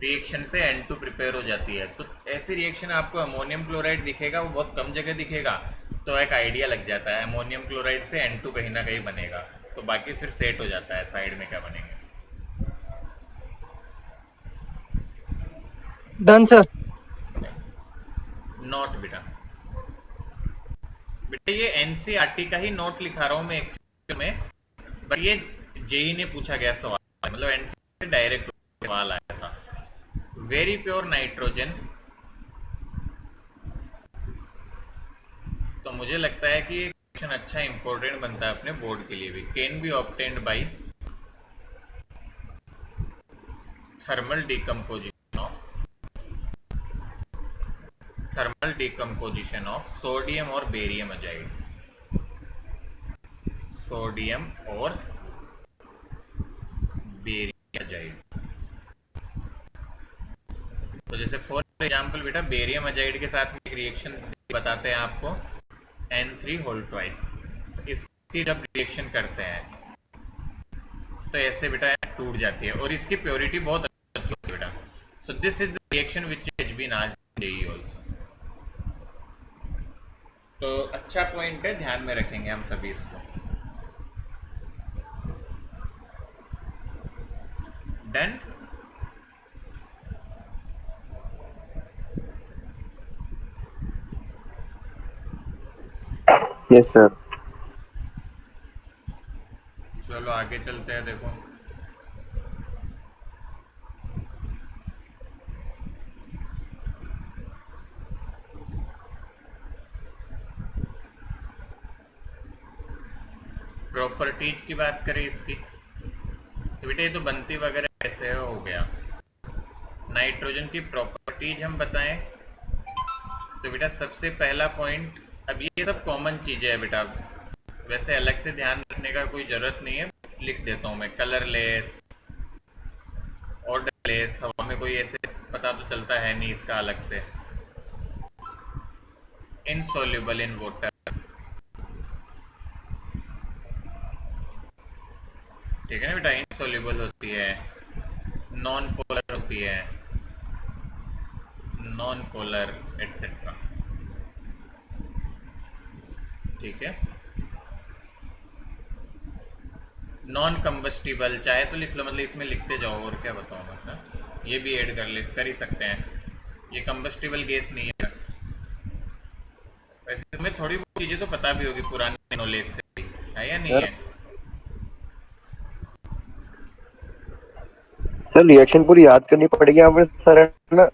रिएक्शन से N2 प्रिपेयर हो जाती है, तो ऐसी रिएक्शन आपको अमोनियम क्लोराइड दिखेगा, वो बहुत कम जगह दिखेगा, तो एक आइडिया लग जाता है अमोनियम क्लोराइड से N2 कहीं ना कहीं बनेगा, तो बाकी फिर सेट हो जाता है साइड में क्या बनेंगे। Done sir. नोट बेटा, बेटा ये NCERT का ही नोट लिखा रहा हूँ मैं एक्चुअल में, बट ये जेई ने पूछा गया सवाल, मतलब NCERT से डायरेक्ट सवाल आया था। वेरी प्योर नाइट्रोजन, तो मुझे लगता है कि रिएक्शन अच्छा इंपॉर्टेंट बनता है अपने बोर्ड के लिए भी। Can be obtained by thermal decomposition of sodium और बेरियम अजाइड। सोडियम और बेरियम अजाइड। तो जैसे फॉर एग्जाम्पल बेटा बेरियम अजाइड के साथ में एक रिएक्शन बताते हैं आपको, N3 होल ट्वाइस। इसकी जब रिएक्शन करते हैं तो ऐसे बेटा टूट जाती है और इसकी प्योरिटी बहुत अच्छी होती है बेटा। So this is the reaction which has been asked JEE also. तो अच्छा पॉइंट है, ध्यान में रखेंगे हम सभी इसको। डन। Yes, sir. चलो आगे चलते हैं। देखो प्रॉपर्टीज की बात करें इसकी, तो बेटा ये तो बनती वगैरह ऐसे हो गया। नाइट्रोजन की प्रॉपर्टीज हम बताएं तो बेटा सबसे पहला पॉइंट, अब ये सब कॉमन चीजें हैं बेटा, वैसे अलग से ध्यान रखने का कोई जरूरत नहीं है, लिख देता हूँ मैं। कलरलेस, ऑर्डरलेस, हवा में कोई ऐसे पता तो चलता है नहीं इसका अलग से। इनसॉल्युबल इन वाटर, ठीक है ना बेटा, इनसॉल्युबल होती है। नॉन पोलर होती है, नॉन पोलर एटसेट्रा, ठीक है। नॉन कंबस्टिबल चाहे तो लिख लो, मतलब इसमें लिखते जाओ और क्या बताऊँ मतलब, ये भी ऐड कर ही सकते हैं। ये कंबस्टिबल गैस नहीं है। वैसे तुम्हें थोड़ी बहुत चीजें तो पता भी होगी पुराने नॉलेज से, है या नहीं सर, है? सर रिएक्शन पूरी याद करनी पड़ेगी हमें सर, है ना?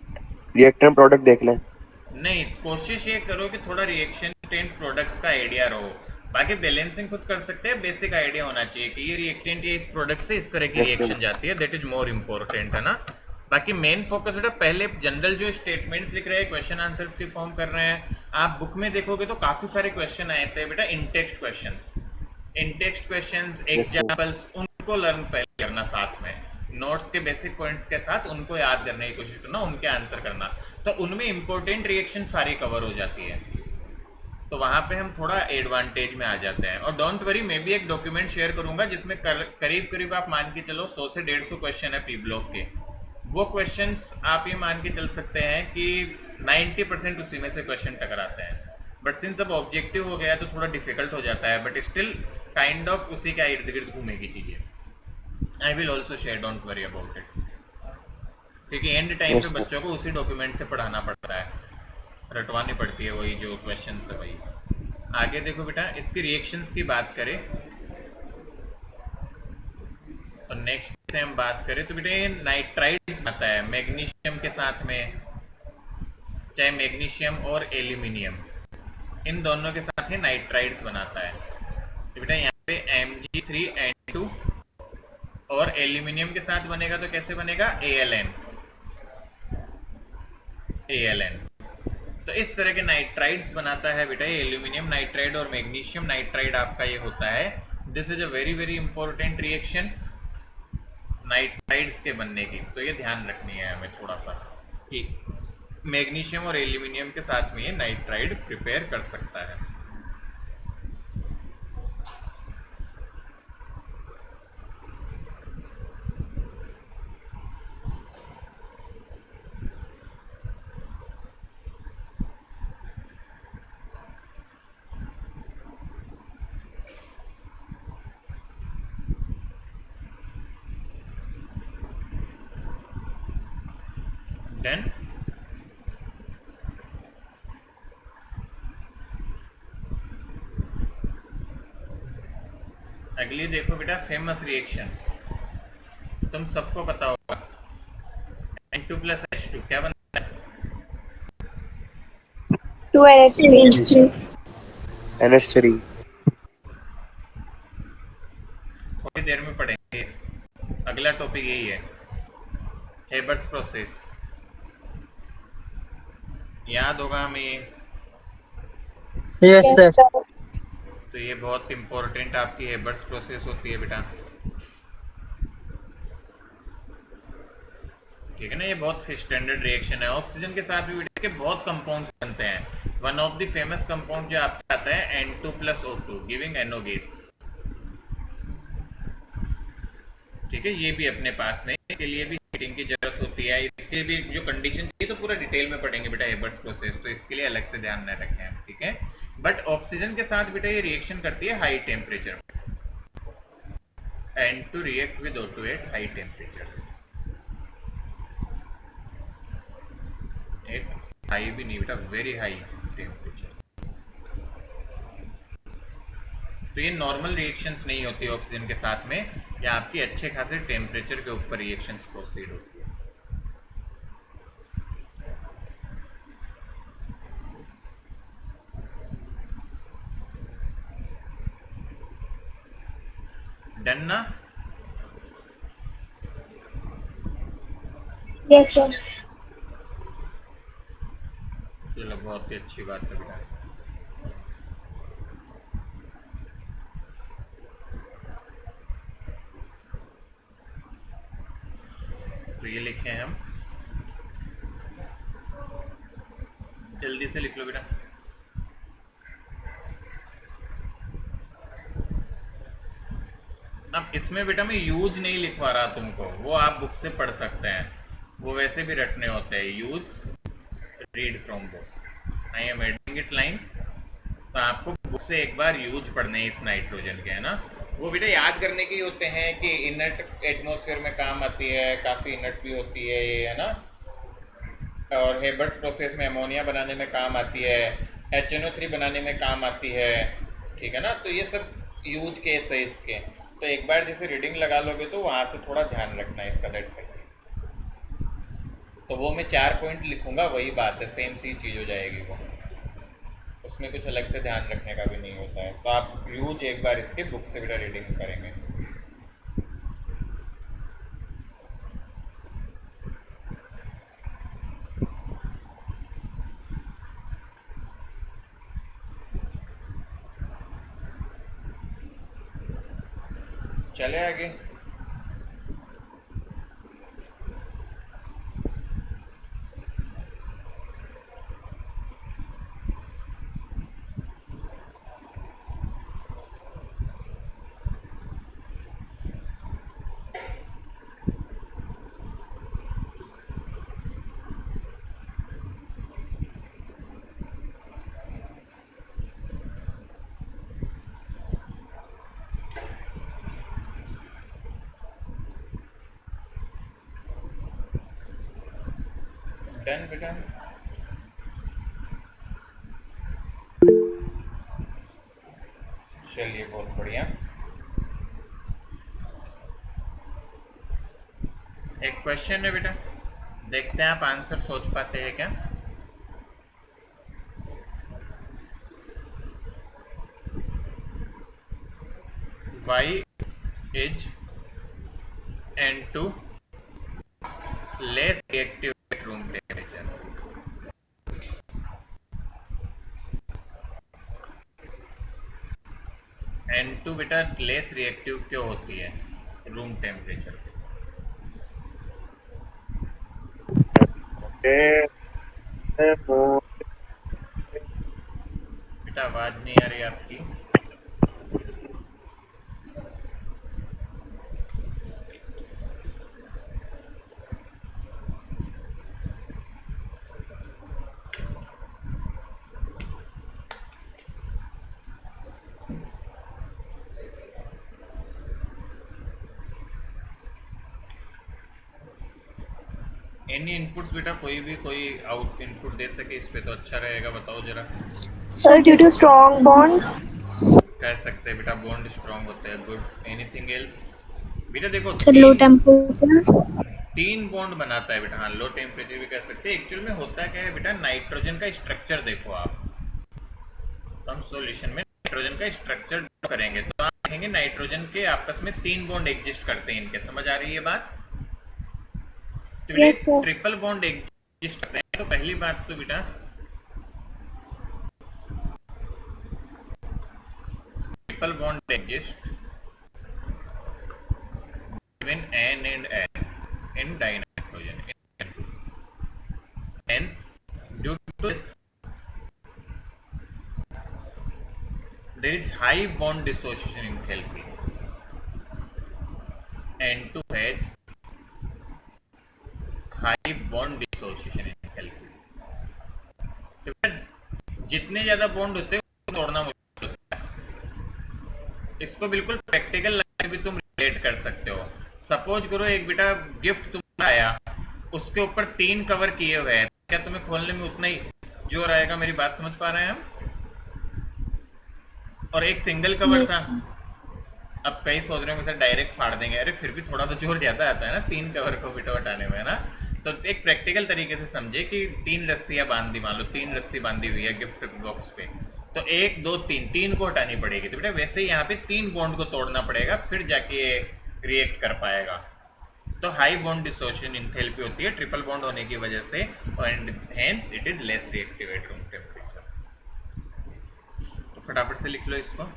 रिएक्टेंट प्रोडक्ट देख लें। नहीं, कोशिश ये करो कि थोड़ा रिएक्शन टेंट प्रोडक्ट्स का आइडिया रहो। बाकी बैलेंसिंग खुद कर सकते हैं, बेसिक आइडिया होना चाहिए कि ये रिएक्टेंट ये इस प्रोडक्ट से इस तरह की Yes, sir. रिएक्शन जाती है, दैट इज मोर इम्पोर्टेंट, है ना। बाकी मेन फोकस बेटा पहले जनरल जो स्टेटमेंट्स लिख रहे हैं, क्वेश्चन आंसर्स की फॉर्म कर रहे हैं, आप बुक में देखोगे तो काफी सारे क्वेश्चन आए थे बेटा, in text questions, Yes, sir. Examples, उनको लर्न पहले करना, साथ में नोट्स के बेसिक पॉइंट्स के साथ उनको याद करने की कोशिश करना, उनके आंसर करना, तो उनमें इंपॉर्टेंट रिएक्शन सारी कवर हो जाती है। तो वहां पे हम थोड़ा एडवांटेज में आ जाते हैं। और डोंट वरी, मैं भी एक डॉक्यूमेंट शेयर करूंगा जिसमें करीब करीब आप मान के चलो 100 से 150 क्वेश्चन है पी ब्लॉक के। वो क्वेश्चंस आप ये मान के चल सकते हैं कि 90% उसी में से क्वेश्चन टकराते हैं। बट सिंस अब ऑब्जेक्टिव हो गया तो थोड़ा डिफिकल्ट हो जाता है, बट स्टिल काइंड ऑफ उसी का इर्द गिर्द घूमेगी चीजें। I will also share, don't worry about it, क्योंकि एंड टाइम Yes, पे sir. बच्चों को उसी डॉक्यूमेंट से पढ़ाना पड़ता है, रटवानी पड़ती है वही जो क्वेश्चन है वही। आगे देखो बेटा, इसकी रिएक्शंस की बात करें तो नेक्स्ट से हम बात करें तो बेटा ये नाइट्राइड्स आता है मैग्नीशियम के साथ में, चाहे मैग्नीशियम और एल्यूमिनियम, इन दोनों के साथ ही नाइट्राइड्स बनाता है। तो बेटा यहाँ पे Mg3N2, और एल्यूमिनियम के साथ बनेगा तो कैसे बनेगा, ALN। तो इस तरह के नाइट्राइड्स बनाता है बेटा ये एल्यूमिनियम नाइट्राइड और मैग्नीशियम नाइट्राइड आपका ये होता है। This is a very very important reaction nitrides के बनने की, तो ये ध्यान रखनी है हमें थोड़ा सा कि मैग्नीशियम और एल्यूमिनियम के साथ में ये नाइट्राइड प्रिपेयर कर सकता है। डन। अगली देखो बेटा, फेमस रिएक्शन तुम सबको पता होगा, N2+H2 क्या बनता है, 2NH3. NH3. देर में पढ़ेंगे। अगला टॉपिक यही है, हेबर्स प्रोसेस। याद होगा हमें ये। Yes Yes, sir. sir. तो ये बहुत इंपॉर्टेंट आपकी हेबर्स प्रोसेस होती है बेटा, ठीक है ना। ये बहुत स्टैंडर्ड रिएक्शन है। ऑक्सीजन के साथ भी बेटा के बहुत कंपाउंड्स बनते हैं। One of the famous compound जो आपका आता है N2+O2 गिविंग NO गैस, ठीक है। ये भी अपने पास में, इसके लिए भी हीटिंग की जरूरत होती है। इसके भी जो कंडीशन चाहिए तो पूरा डिटेल में पढ़ेंगे बेटा हेबर्स प्रोसेस, तो इसके लिए अलग से ध्यान न रखें हम, ठीक है। बट ऑक्सीजन के साथ बेटा ये रिएक्शन करती है हाई टेम्परेचर में, N2 react with O2 at high temperatures. एक हाई भी नहीं बेटा, वेरी हाई टेम्परेचर। तो ये नॉर्मल रिएक्शंस नहीं होती ऑक्सीजन के साथ में, या आपकी अच्छे खासे टेम्परेचर के ऊपर रिएक्शंस प्रोसीड होती है। डन ना? Yes, sir. चलो बहुत ही अच्छी बात है बेटा। तो ये लिखे हैं हम, जल्दी से लिख लो बेटा। अब इसमें बेटा मैं यूज नहीं लिखवा रहा तुमको, वो आप बुक से पढ़ सकते हैं, वो वैसे भी रटने होते हैं। Use, read from book, I am adding it line. तो आपको बुक से एक बार यूज पढ़ने इस नाइट्रोजन के, है ना। वो बेटा याद करने के होते हैं कि इनर्ट एटमॉस्फेयर में काम आती है, काफ़ी इनर्ट भी होती है ये, है ना। और हेबर्स प्रोसेस में अमोनिया बनाने में काम आती है, HNO3 बनाने में काम आती है, ठीक है ना। तो ये सब यूज केस है इसके। तो एक बार जैसे रीडिंग लगा लोगे तो वहाँ से थोड़ा ध्यान रखना है इसका, दैट्स इट। तो वो मैं 4 पॉइंट लिखूंगा, वही बात है, सेम सी चीज़ हो जाएगी वो, उसमें कुछ अलग से ध्यान रखने का भी नहीं होता है। तो आप यूज एक बार इसके बुक से बेटा रीडिंग करेंगे। चले आगे। डन बेटा। चलिए बहुत बढ़िया। एक क्वेश्चन है बेटा, देखते हैं आप आंसर सोच पाते हैं क्या। Why is N2 less reactive at room temperature. N2 बेटा लेस रिएक्टिव क्यों होती है रूम टेम्परेचर पे? बेटा आवाज नहीं आ रही आपकी। एनी इनपुट्स बेटा, कोई आउट इनपुट दे सके इस पे तो अच्छा रहेगा, बताओ जरा। Sir, due to strong bonds. कह सकते हैं बेटा बॉन्ड स्ट्रांग होते हैं, गुड। एनीथिंग एल्स बेटा? देखो Sir, low temperature. 3 बॉन्ड बनाता है बेटा, हाँ लो टेम्परेचर भी कह सकते हैं। एक्चुअल में होता क्या है बेटा, नाइट्रोजन का स्ट्रक्चर देखो आप, तो हम सॉल्यूशन में नाइट्रोजन का स्ट्रक्चर करेंगे तो आप देखेंगे नाइट्रोजन के आपस में 3 बॉन्ड एग्जिस्ट करते हैं इनके, समझ आ रही है बात? तो Yes, बेटा sir. ट्रिपल बॉन्ड एग्जिस्ट करते हैं, तो पहली बात तो बेटा triple bond exist between N and N in dinitrogen. Hence, due to this, there is high bond dissociation enthalpy. N2 has high bond dissociation enthalpy. तो बेटा जितने ज्यादा बॉन्ड होते हैं उसको तोड़ना मुश्किल होता है। इसको बिल्कुल प्रैक्टिकल लाइफ से भी तुम रिलेट कर सकते हो। सपोज करो एक बेटा गिफ्ट तुम्हारा आया, उसके ऊपर 3 कवर किए हुए हैं, क्या तुम्हें खोलने में उतना ही जोर आएगा? मेरी बात समझ पा रहे हैं हम? और एक सिंगल कवर Yes, था। sir. अब कई सोच रहे होंगे सर डायरेक्ट फाड़ देंगे, अरे फिर भी थोड़ा तो जोर ज्यादा आता है ना 3 कवर को बेटा हटाने में, ना? तो एक प्रैक्टिकल तरीके से समझे कि 3 रस्सियां बांधी, मान लो 3 रस्सी बांधी हुई है गिफ्ट बॉक्स पे, तो 1 2 3 को हटानी पड़ेगी। तो बेटा वैसे ही यहाँ पे 3 बॉन्ड को तोड़ना पड़ेगा, फिर जाके रिएक्ट कर पाएगा। तो हाई बॉन्ड डिसोसिएशन इंथैल्पी होती है ट्रिपल बॉन्ड होने की वजह से, and hence it is less reactive at room temperature. तो फटाफट से लिख लो इसको।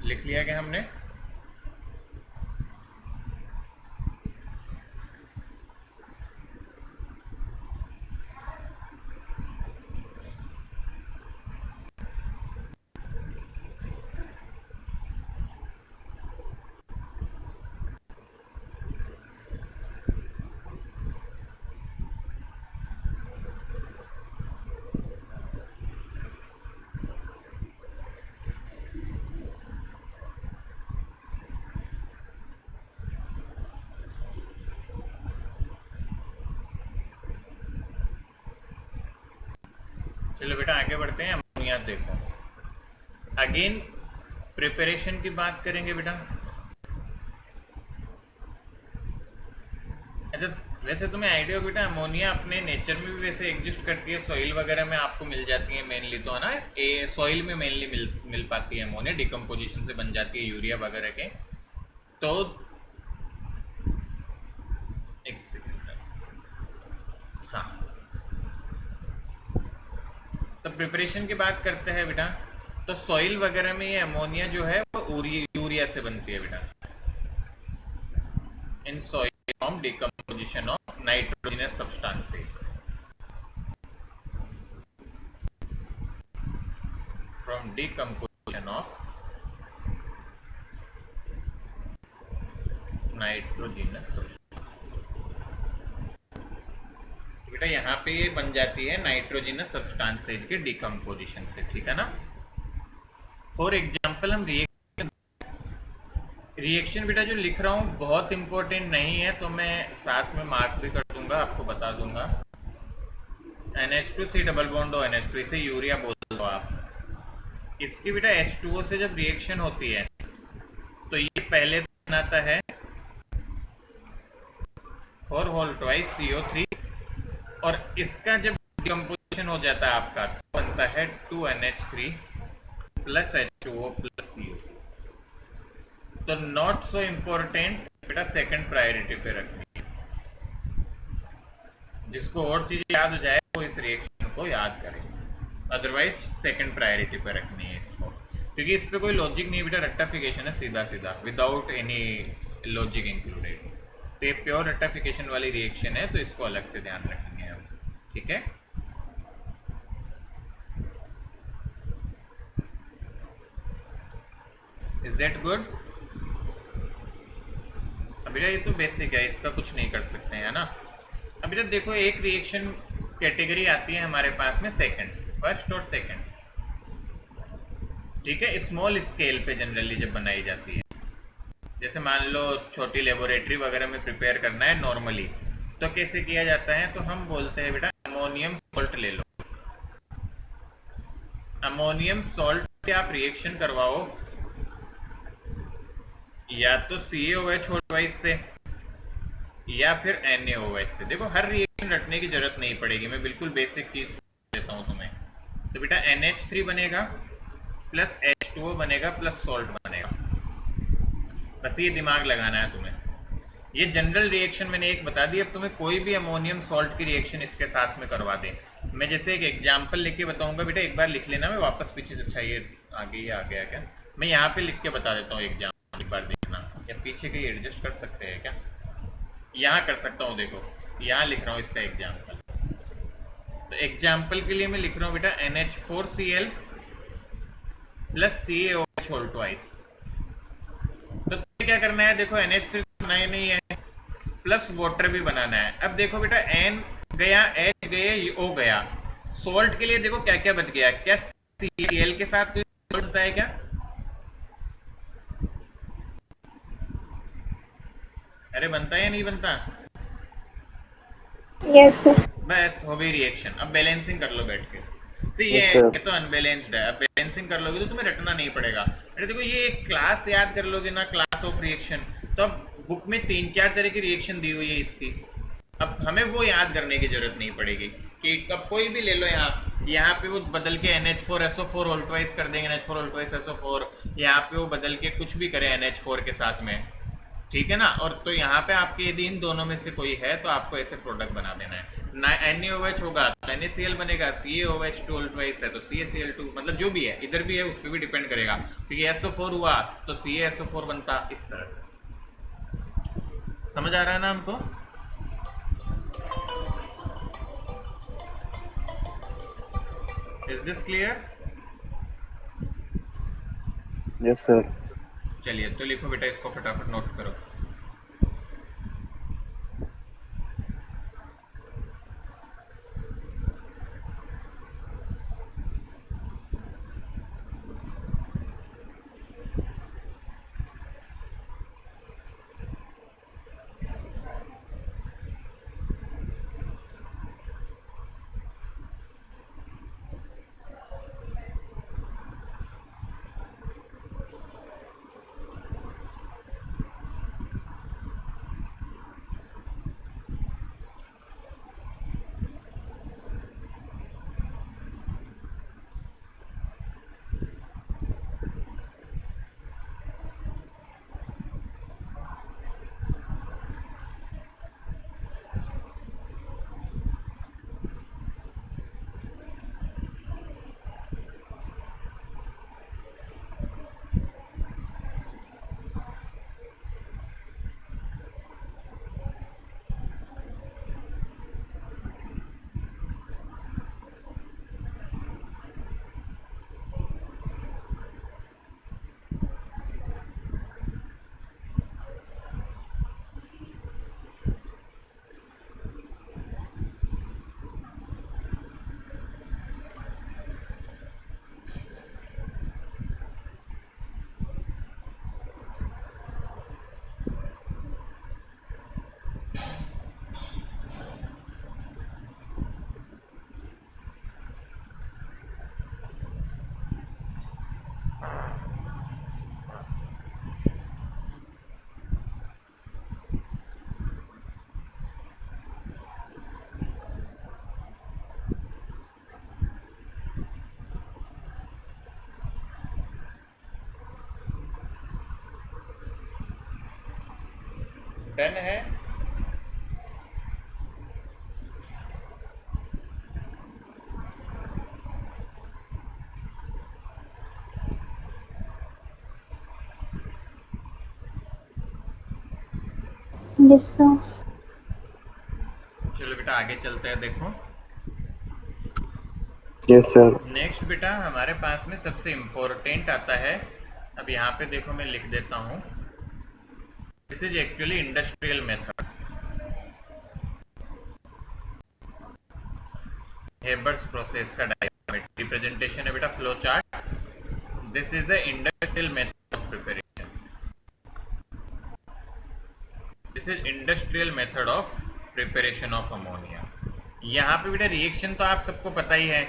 लिख लिया क्या हमने? चलो बेटा आगे बढ़ते हैं। अमोनिया देखो, अगेन प्रिपरेशन की बात करेंगे बेटा। अच्छा, वैसे तुम्हें आइडिया हो बेटा अमोनिया अपने नेचर में भी वैसे एग्जिस्ट करती है, सॉइल वगैरह में आपको मिल जाती है मेनली, तो है ना? सॉइल में मेनली मिल पाती है अमोनिया, डिकम्पोजिशन से बन जाती है यूरिया वगैरह के। तो एक सेकंड, हाँ, तो प्रिपरेशन की बात करते हैं बेटा। तो सॉइल वगैरह में ये अमोनिया जो है वो यूरिया से बनती है बेटा, in soil from decomposition of nitrogenous substances, from decomposition of nitrogenous substances. बेटा यहाँ पे ये बन जाती है नाइट्रोजनस सब्सटेंसेज के डिकम्पोजिशन से, ठीक है ना? फॉर एग्जाम्पल हम रिएक्शन बेटा जो लिख रहा हूँ बहुत इंपॉर्टेंट नहीं है, तो मैं साथ में मार्क भी कर दूंगा, आपको बता दूंगा। NH2 डबल बॉन्ड हो NH2, इसे यूरिया बोल दो आप। इसकी बेटा H2O से जब रिएक्शन होती है तो ये पहले बनाता है 4 होल ट्वाइस CO3, और इसका जब डिकम्पोजिशन हो जाता है आपका तो बनता है 2NH3 plus H2O plus CO। तो नॉट सो इम्पोर्टेंट बेटा, सेकंड प्रायोरिटी पे रखनी है। जिसको और चीजें याद हो जाए वो इस रिएक्शन को याद करें, अदरवाइज सेकंड प्रायोरिटी पे रखनी है इसको, क्योंकि इस पे कोई लॉजिक नहीं बेटा, रेक्टिफिकेशन है सीधा सीधा विदाउट एनी लॉजिक इंक्लूडेड। तो ये प्योर रेक्टिफिकेशन वाली रिएक्शन है, तो इसको अलग से ध्यान रखेंगे हम, ठीक है? Is that good? अभी ये तो बेसिक है, इसका कुछ नहीं कर सकते हैं, है ना? अभी देखो एक रिएक्शन कैटेगरी आती है हमारे पास में सेकंड, फर्स्ट और सेकंड, ठीक है? स्मॉल स्केल पे जनरली जब बनाई जाती है, जैसे मान लो छोटी लेबोरेटरी वगैरह में प्रिपेयर करना है नॉर्मली, तो कैसे किया जाता है, तो हम बोलते हैं बेटा अमोनियम सॉल्ट ले लो। अमोनियम सॉल्ट से आप रिएक्शन करवाओ या तो CaOH से या फिर NaOH से। देखो हर रिएक्शन रटने की जरूरत नहीं पड़ेगी, मैं बिल्कुल बेसिक चीज देता हूँ तुम्हें। तो बेटा NH3 बनेगा प्लस H2O बनेगा प्लस सॉल्ट बनेगा, बस ये दिमाग लगाना है तुम्हें। ये जनरल रिएक्शन मैंने एक बता दी, अब तुम्हें कोई भी अमोनियम सॉल्ट की रिएक्शन इसके साथ में करवा दे। मैं जैसे एक एग्जांपल लिख के बताऊंगा बेटा, एक बार लिख लेना, मैं वापस पीछे से, अच्छा ये आगे ही आ गया क्या, मैं यहाँ पे लिख के बता देता हूँ एग्जाम्पल, एक बार देखना। या पीछे कहीं एडजस्ट कर सकते हैं क्या, यहाँ कर सकता हूँ, देखो यहाँ लिख रहा हूँ इसका एग्जाम्पल। तो एग्जाम्पल के लिए मैं लिख रहा हूँ बेटा NH4Cl plus CaOH whole twice. तो क्या करना है, देखो NH3 बनाना ही नहीं है, प्लस वाटर भी बनाना है। अब देखो बेटा N गया, H गए, O गया, सॉल्ट के लिए देखो क्या क्या बच गया, क्या Cl के साथ कोई सॉल्ट होता है क्या, अरे बनता है या नहीं बनता, Yes, sir. बस हो गई रिएक्शन। अब बैलेंसिंग कर लो बैठ के। See, Yes, ये sir. तो अनबैलेंस्ड है, अब बैलेंसिंग कर लोगे तो तुम्हें रटना नहीं पड़ेगा। अरे देखो ये एक क्लास याद कर लोगे ना, क्लास ऑफ रिएक्शन, तो अब बुक में 3-4 तरह की रिएक्शन दी हुई है इसकी, अब हमें वो याद करने की जरूरत नहीं पड़ेगी कि कब कोई भी ले लो, यहाँ पे वो बदल के NH4SO4 होल ट्वाइस कर देंगे, NH4 होल ट्वाइस SO4, यहाँ पे वो बदल के कुछ भी करें NH4 के साथ में, ठीक है ना। और तो यहाँ पे आपके यदि इन दोनों में से कोई है तो आपको ऐसे प्रोडक्ट बना देना है ना। NaOH होगा तो NaCl बनेगा, CaOH2 होल ट्वाइस है तो CaCl2, मतलब जो भी है इधर भी है उस पर भी डिपेंड करेगा, क्योंकि SO4 हुआ तो CaSO4 बनता, इस तरह से। समझ आ रहा है ना हमको? Is this clear? Yes sir. चलिए तो लिखो बेटा, इसको फटाफट नोट करो। डन है? Yes, sir. चलो बेटा आगे चलते हैं, देखो यस सर। नेक्स्ट बेटा हमारे पास में सबसे इम्पोर्टेंट आता है। अब यहाँ पे देखो मैं लिख देता हूँ, this is actually industrial method. Haber's process का डायग्राम रिप्रेजेंटेशन है बेटा, flow chart. This is the industrial method of preparation, this is industrial method of preparation of ammonia. यहाँ पे बेटा रिएक्शन तो आप सबको पता ही है,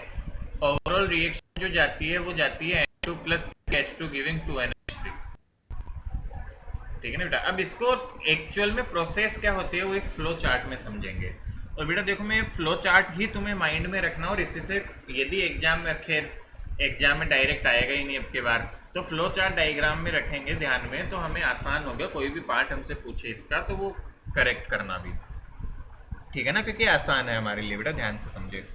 ओवरऑल रिएक्शन जो जाती है वो जाती है N2 plus H2 giving 2NH3। ठीक है ना बेटा। अब इसको एक्चुअल में प्रोसेस क्या होती है वो इस फ्लो चार्ट में समझेंगे। और बेटा देखो, मैं फ्लो चार्ट ही तुम्हें माइंड में रखना, और इसी से यदि एग्जाम में, खैर एग्जाम में डायरेक्ट आएगा ही नहीं अब के बार, तो फ्लो चार्ट डायग्राम में रखेंगे ध्यान में, तो हमें आसान होगा। कोई भी पार्ट हमसे पूछे इसका तो वो करेक्ट करना भी, ठीक है ना, क्योंकि आसान है हमारे लिए बेटा, ध्यान से समझे।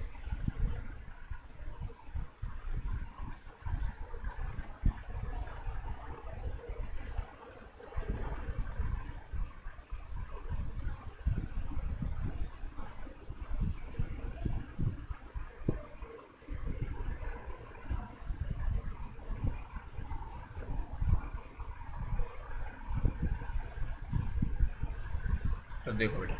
तो देखो बेटा,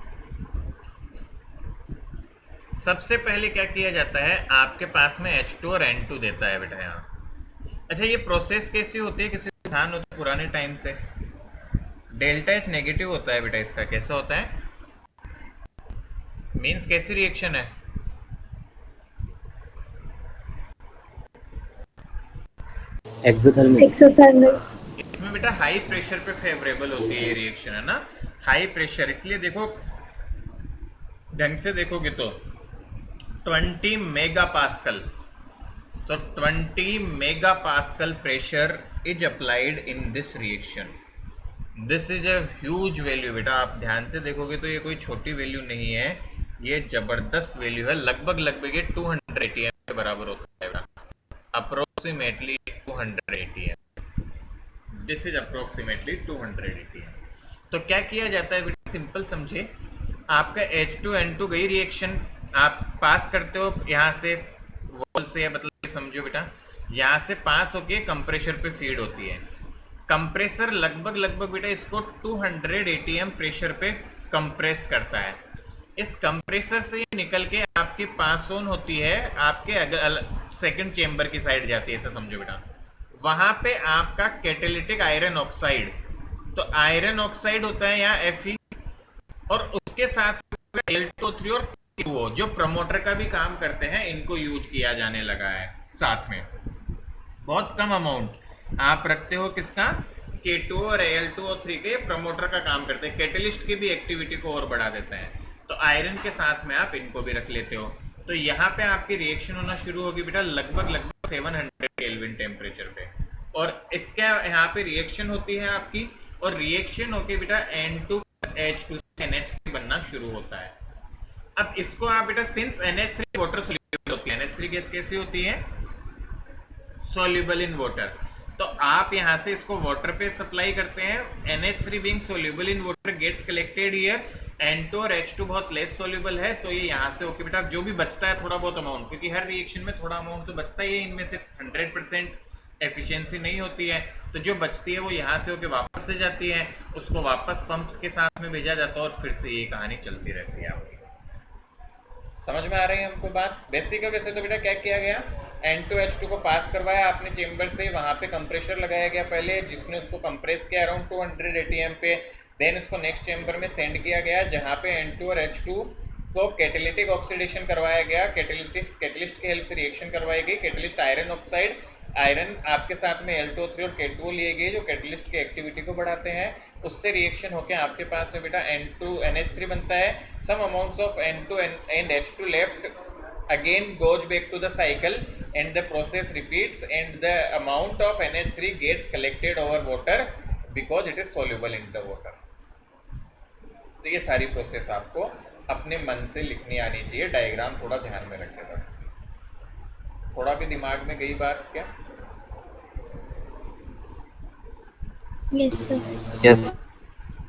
सबसे पहले क्या किया जाता है, आपके पास में H2 और N2 देता है बेटा यहाँ। अच्छा, ये प्रोसेस कैसी होती है, किसी को ध्यान होता है पुराने टाइम से? डेल्टा H नेगेटिव होता है बेटा इसका। कैसा होता है? मीन्स कैसी रिएक्शन है? एक्सोथर्मिक। Exothermic. इसमें बेटा हाई प्रेशर पे फेवरेबल होती है ये रिएक्शन, है ना, हाई प्रेशर। इसलिए देखो, ढंग से देखोगे तो 20 mega pascal, so 20 mega pascal pressure is applied in this reaction. This is a huge value बेटा। आप ध्यान से देखोगे तो ये कोई छोटी वैल्यू नहीं है, ये जबरदस्त वैल्यू है। लगभग ये 200 ATM के बराबर होता है बेटा, approximately 200 ATM। This is approximately 200 ATM। तो क्या किया जाता है बेटा, सिंपल समझे, आपका H2N2 गई रिएक्शन, आप पास करते हो यहाँ से वॉल से, मतलब समझो बेटा, यहाँ से पास होके कंप्रेसर पे फीड होती है। कंप्रेसर लगभग बेटा इसको 200 ATM प्रेशर पे कंप्रेस करता है। इस कंप्रेसर से ये निकल के आपकी पास ऑन होती है, आपके सेकंड चेंबर की साइड जाती है, ऐसा समझो बेटा। वहां पे आपका कैटेलिटिक आयरन ऑक्साइड, तो आयरन ऑक्साइड होता है यहाँ Fe, और उसके साथ Al2O3 और K2O जो प्रमोटर का भी काम करते हैं, इनको यूज किया जाने लगा है साथ में। बहुत कम अमाउंट आप रखते हो किसका, K2O और Al2O3 के, प्रमोटर का काम करते हैं, कैटेलिस्ट की भी एक्टिविटी को और बढ़ा देते हैं। तो आयरन के साथ में आप इनको भी रख लेते हो। तो यहाँ पे आपकी रिएक्शन होना शुरू होगी बेटा लगभग 700 केल्विन टेम्परेचर पे, और इसके यहाँ पे रिएक्शन होती है आपकी, और रिएक्शन होके बेटा N2 H2 से NH3 बनना शुरू होता है। अब इसको आप बेटा, सिंस NH3 वाटर सोल्यूबल होती है, NH3 गैस कैसी होती है, सोल्यूबल इन वाटर, तो आप यहाँ से इसको वाटर पे सप्लाई करते हैं। NH3 being soluble in water gets collected here, N2 और H2 बहुत लेस सोल्यूबल है, तो ये यहाँ से ओके बेटा, जो भी बचता है थोड़ा बहुत अमाउंट, क्योंकि हर रिएक्शन में थोड़ा अमाउंट तो बचता ही है, इनमें से 100% एफिशिएंसी नहीं होती है, तो जो बचती है वो यहाँ से होके वापस से जाती है, उसको वापस पंप्स के साथ में भेजा जाता है, और फिर से ये कहानी चलती रहती है आपकी। समझ में आ रही है हमको बात? बेसिक है। वैसे तो बेटा क्या किया गया, N2H2 को पास करवाया आपने चेंबर से, वहां पे कंप्रेसर लगाया गया पहले, जिसने उसको कंप्रेस किया अराउंड 200 ATM पे, देन उसको नेक्स्ट चेंबर में सेंड किया गया, जहां पे N2 और H2 को कैटेलिटिक ऑक्सीडेशन करवाया गया, कैटेलिस्ट की हेल्प से रिएक्शन करवाई गई। कैटेलिस्ट आयरन ऑक्साइड, आयरन आपके साथ में Al2O3 और K2O लिए गए, जो कैटेलिस्ट की एक्टिविटी को बढ़ाते हैं, उससे रिएक्शन होकर आपके पास में बेटा N2NH3 बनता है। Some amounts of N2 and H2 left again goes back to the cycle and the process repeats, and the amount of NH3 gets collected over water because it is soluble in the water। तो ये सारी process आपको अपने मन से लिखनी आनी चाहिए, डायग्राम थोड़ा ध्यान में रखें बस। थोड़ा भी दिमाग में गई बात क्या? Yes, sir. Yes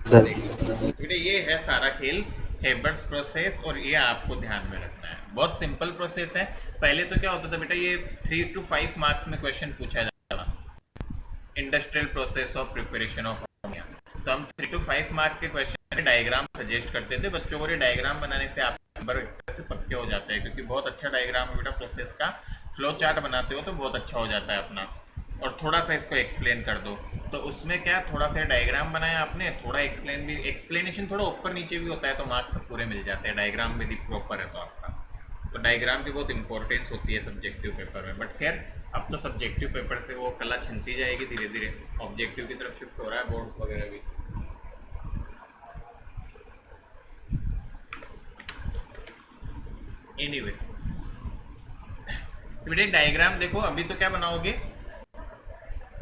sir. बेटा ये है सारा खेल, हेबर्स प्रोसेस, और ये आपको ध्यान में रखना है। बहुत सिंपल प्रोसेस है। पहले तो क्या होता था बेटा, ये 3 to 5 मार्क्स में क्वेश्चन पूछा जाता था, industrial process of preparation of ammonia. तो हम 3 to 5 मार्क के क्वेश्चन के डायग्राम सजेस्ट करते थे बच्चों को। ये डायग्राम बनाने से आप नंबर एक तरह से पक्के हो जाते हैं, क्योंकि बहुत अच्छा डायग्राम है बेटा प्रोसेस का। फ्लो चार्ट बनाते हो तो बहुत अच्छा हो जाता है अपना, और थोड़ा सा इसको एक्सप्लेन कर दो। तो उसमें क्या थोड़ा सा डायग्राम बनाया आपने, थोड़ा एक्सप्लेन भी, एक्सप्लेनेशन थोड़ा ऊपर नीचे भी होता है तो मार्क्स सब पूरे मिल जाते हैं। डायग्राम में भी प्रॉपर है तो आपका, तो डायग्राम की बहुत इंपॉर्टेंस होती है सब्जेक्टिव पेपर में। बट खैर अब तो सब्जेक्टिव पेपर से वो कला छिनती जाएगी धीरे धीरे, ऑब्जेक्टिव की तरफ शिफ्ट हो रहा है बोर्ड्स वगैरह भी। एनीवे बेटे डायग्राम देखो, अभी तो क्या बनाओगे,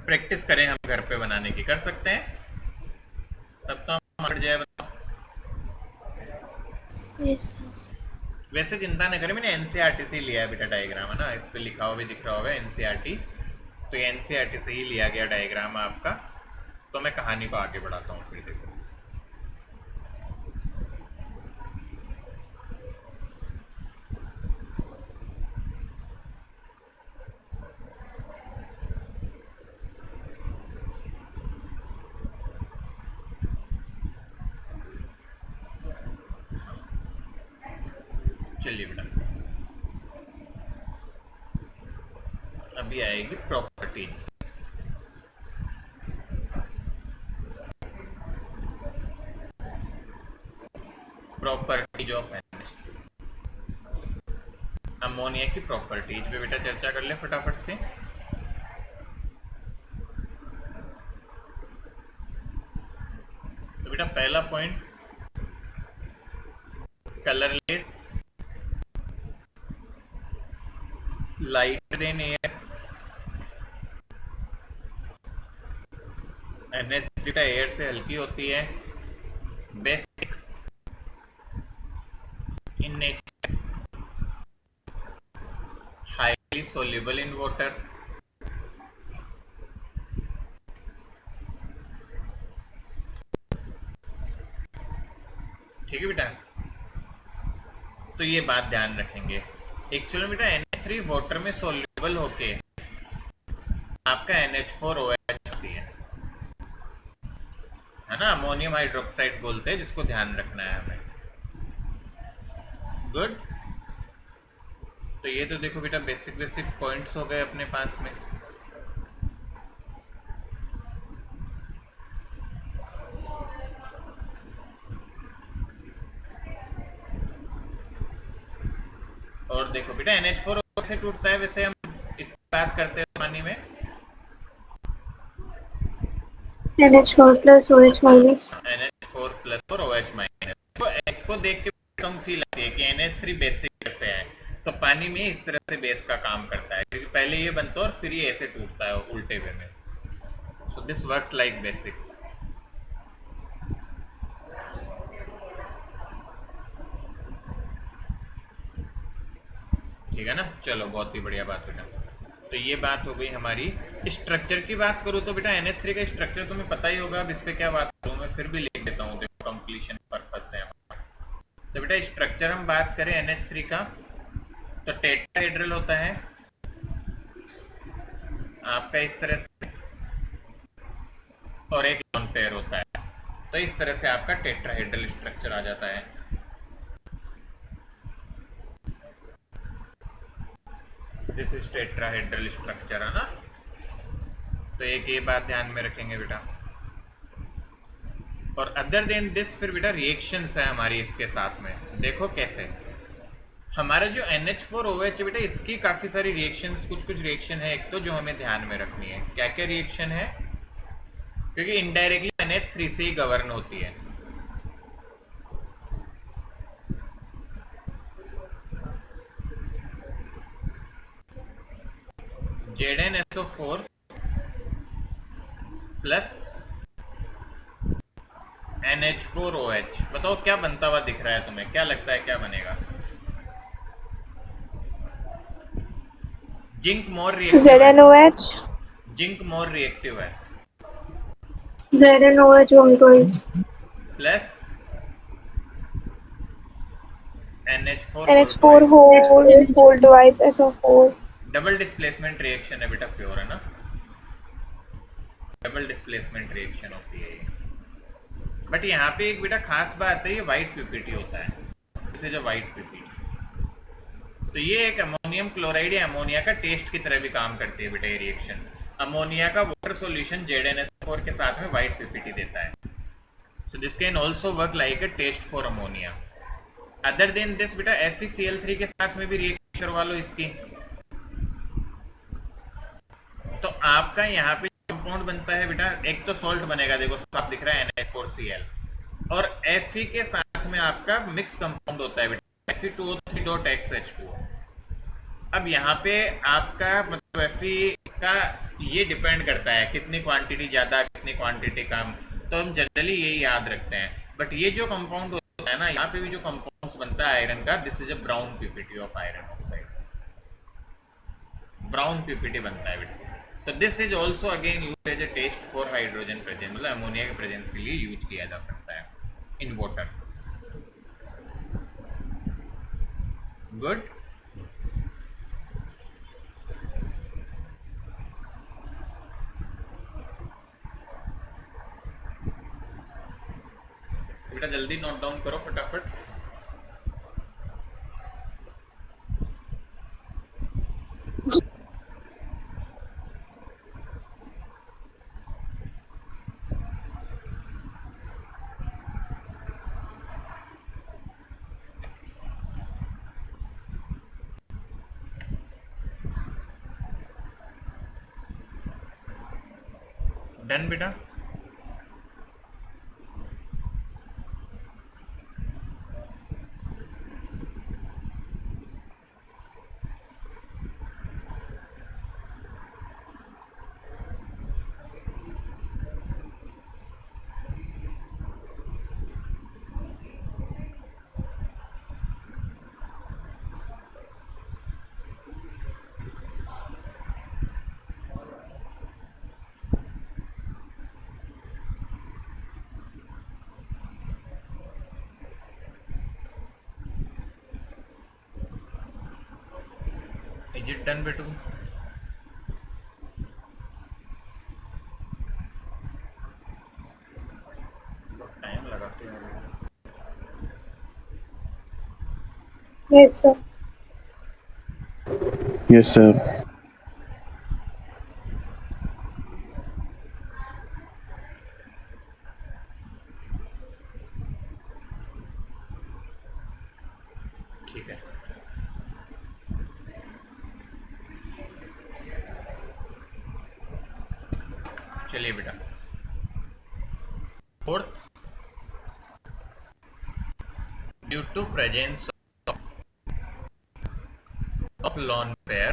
प्रैक्टिस करें हम घर पे बनाने की, कर सकते हैं तब तो हम हट जाए। बताओ यस सर। वैसे चिंता न करें, मैंने एनसीईआरटी से ही लिया है बेटा डायग्राम, है ना, इस पे लिखा हुआ भी दिख रहा होगा एनसीईआरटी, तो ये एनसीईआरटी से ही लिया गया डायग्राम आपका। तो मैं कहानी को आगे बढ़ाता हूँ फिर, देखो चलिए बेटा, अभी आएगी properties. Properties of NH3, ammonia की प्रॉपर्टीज पे बेटा चर्चा कर ले फटाफट से। तो बेटा पहला point, colourless lighter than air. NH3 air से हल्की होती है, basic in nature, highly soluble in water, ठीक है बेटा। तो ये बात ध्यान रखेंगे। एक्चुअली बेटा NH3 वाटर में सोल्यूबल होके आपका NH4OH होती है ना, अमोनियम हाइड्रोक्साइड बोलते हैं, जिसको ध्यान रखना है हमें। गुड। तो ये तो देखो बेटा बेसिक बेसिक पॉइंट्स हो गए अपने पास में। और देखो बेटा NH4 से टूटता है, वैसे हम इसकी बात करते हैं पानी में, NH4 plus OH minus। NH4 plus और OH माइनस। तो इसको देख के कम फील आती है कि NH3 बेसिक कैसे है, तो पानी में इस तरह से बेस का काम करता है, क्योंकि पहले ये बनता है और फिर ये ऐसे टूटता है उल्टे वे में। So this works like basic. ठीक है ना, चलो बहुत ही बढ़िया बात बेटा। तो ये बात हो गई हमारी। स्ट्रक्चर की बात करूँ तो बेटा NH3 का स्ट्रक्चर तुम्हें पता ही होगा, अब इस पे क्या बात करूँ मैं, फिर भी लिख देता हूँ, देखो कंप्लीशन पर्पस से हमारा। तो बेटा स्ट्रक्चर हम बात करें NH3 का, तो टेट्राहेड्रल होता है आपका इस तरह से, और एक लॉन पेयर होता है, तो इस तरह से आपका टेट्राहेड्रल स्ट्रक्चर आ जाता है। दिस इज टेट्राहेड्रल स्ट्रक्चर, है ना। तो एक ये बात ध्यान में रखेंगे बेटा। और अदर देन दिस फिर बेटा रिएक्शंस है हमारी इसके साथ में, देखो कैसे। हमारा जो NH4OH है बेटा, इसकी काफी सारी रिएक्शंस, कुछ कुछ रिएक्शन है एक तो जो हमें ध्यान में रखनी है। क्या क्या रिएक्शन है, क्योंकि इनडायरेक्टली NH3 से ही गवर्न होती है। ZnSO4 प्लस NH4OH, बताओ क्या बनता हुआ दिख रहा है तुम्हें, क्या लगता है क्या बनेगा? जिंक मोर रिएक्टिव है, ZnOH। जिंक मोर रिएक्टिव है, ZnOH home twice। Plus NH4 NH4 whole twice SO4। Double displacement reaction है बेटा, प्योर है ना, डबल डिस्प्लेसमेंट रिएक्शन होती है ये। बट यहाँ पे एक बेटा खास बात है, ये व्हाइट पीपीटी होता है, इसे जो व्हाइट पीपीटी, तो ये एक अमोनियम क्लोराइड या अमोनिया का टेस्ट की तरह भी काम करती है बेटा ये रिएक्शन। अमोनिया का वाटर सॉल्यूशन ZnSO4 के साथ में वाइट पीपीटी देता है. So this can also work like a test for ammonia. Other than this बेटा FeCl3 के साथ में भी रिएक्शन करवा लो इसकी. तो आपका यहाँ पे कंपाउंड बनता है बेटा, एक तो सॉल्ट बनेगा, देखो साफ दिख रहा है NH4Cl, और Fe के साथ में आपका मिक्स कंपाउंड होता है बेटा Fe2O3.XH2O. अब यहाँ पे आपका मतलब Fe का ये डिपेंड करता है कितनी क्वांटिटी ज़्यादा कितनी क्वांटिटी कम, तो हम जनरली यही याद रखते हैं. बट ये जो कंपाउंड होता है ना, यहाँ पे भी जो कंपाउंड बनता है आयरन का, this is a brown PPT of iron oxides. Brown PPT बनता है बेटा. तो this is also again use as a test for hydrogen presence, मतलब अमोनिया के प्रेजेंस के लिए यूज किया जा सकता है इन वाटर. गुड. बेटा जल्दी नोट डाउन करो फटाफट. डन बेटा. इज इट डन बेटू? टाइम लगाते हैं. Yes, sir. Yes sir. ठीक है. चलिए बेटा. Fourth, due to presence of lone pair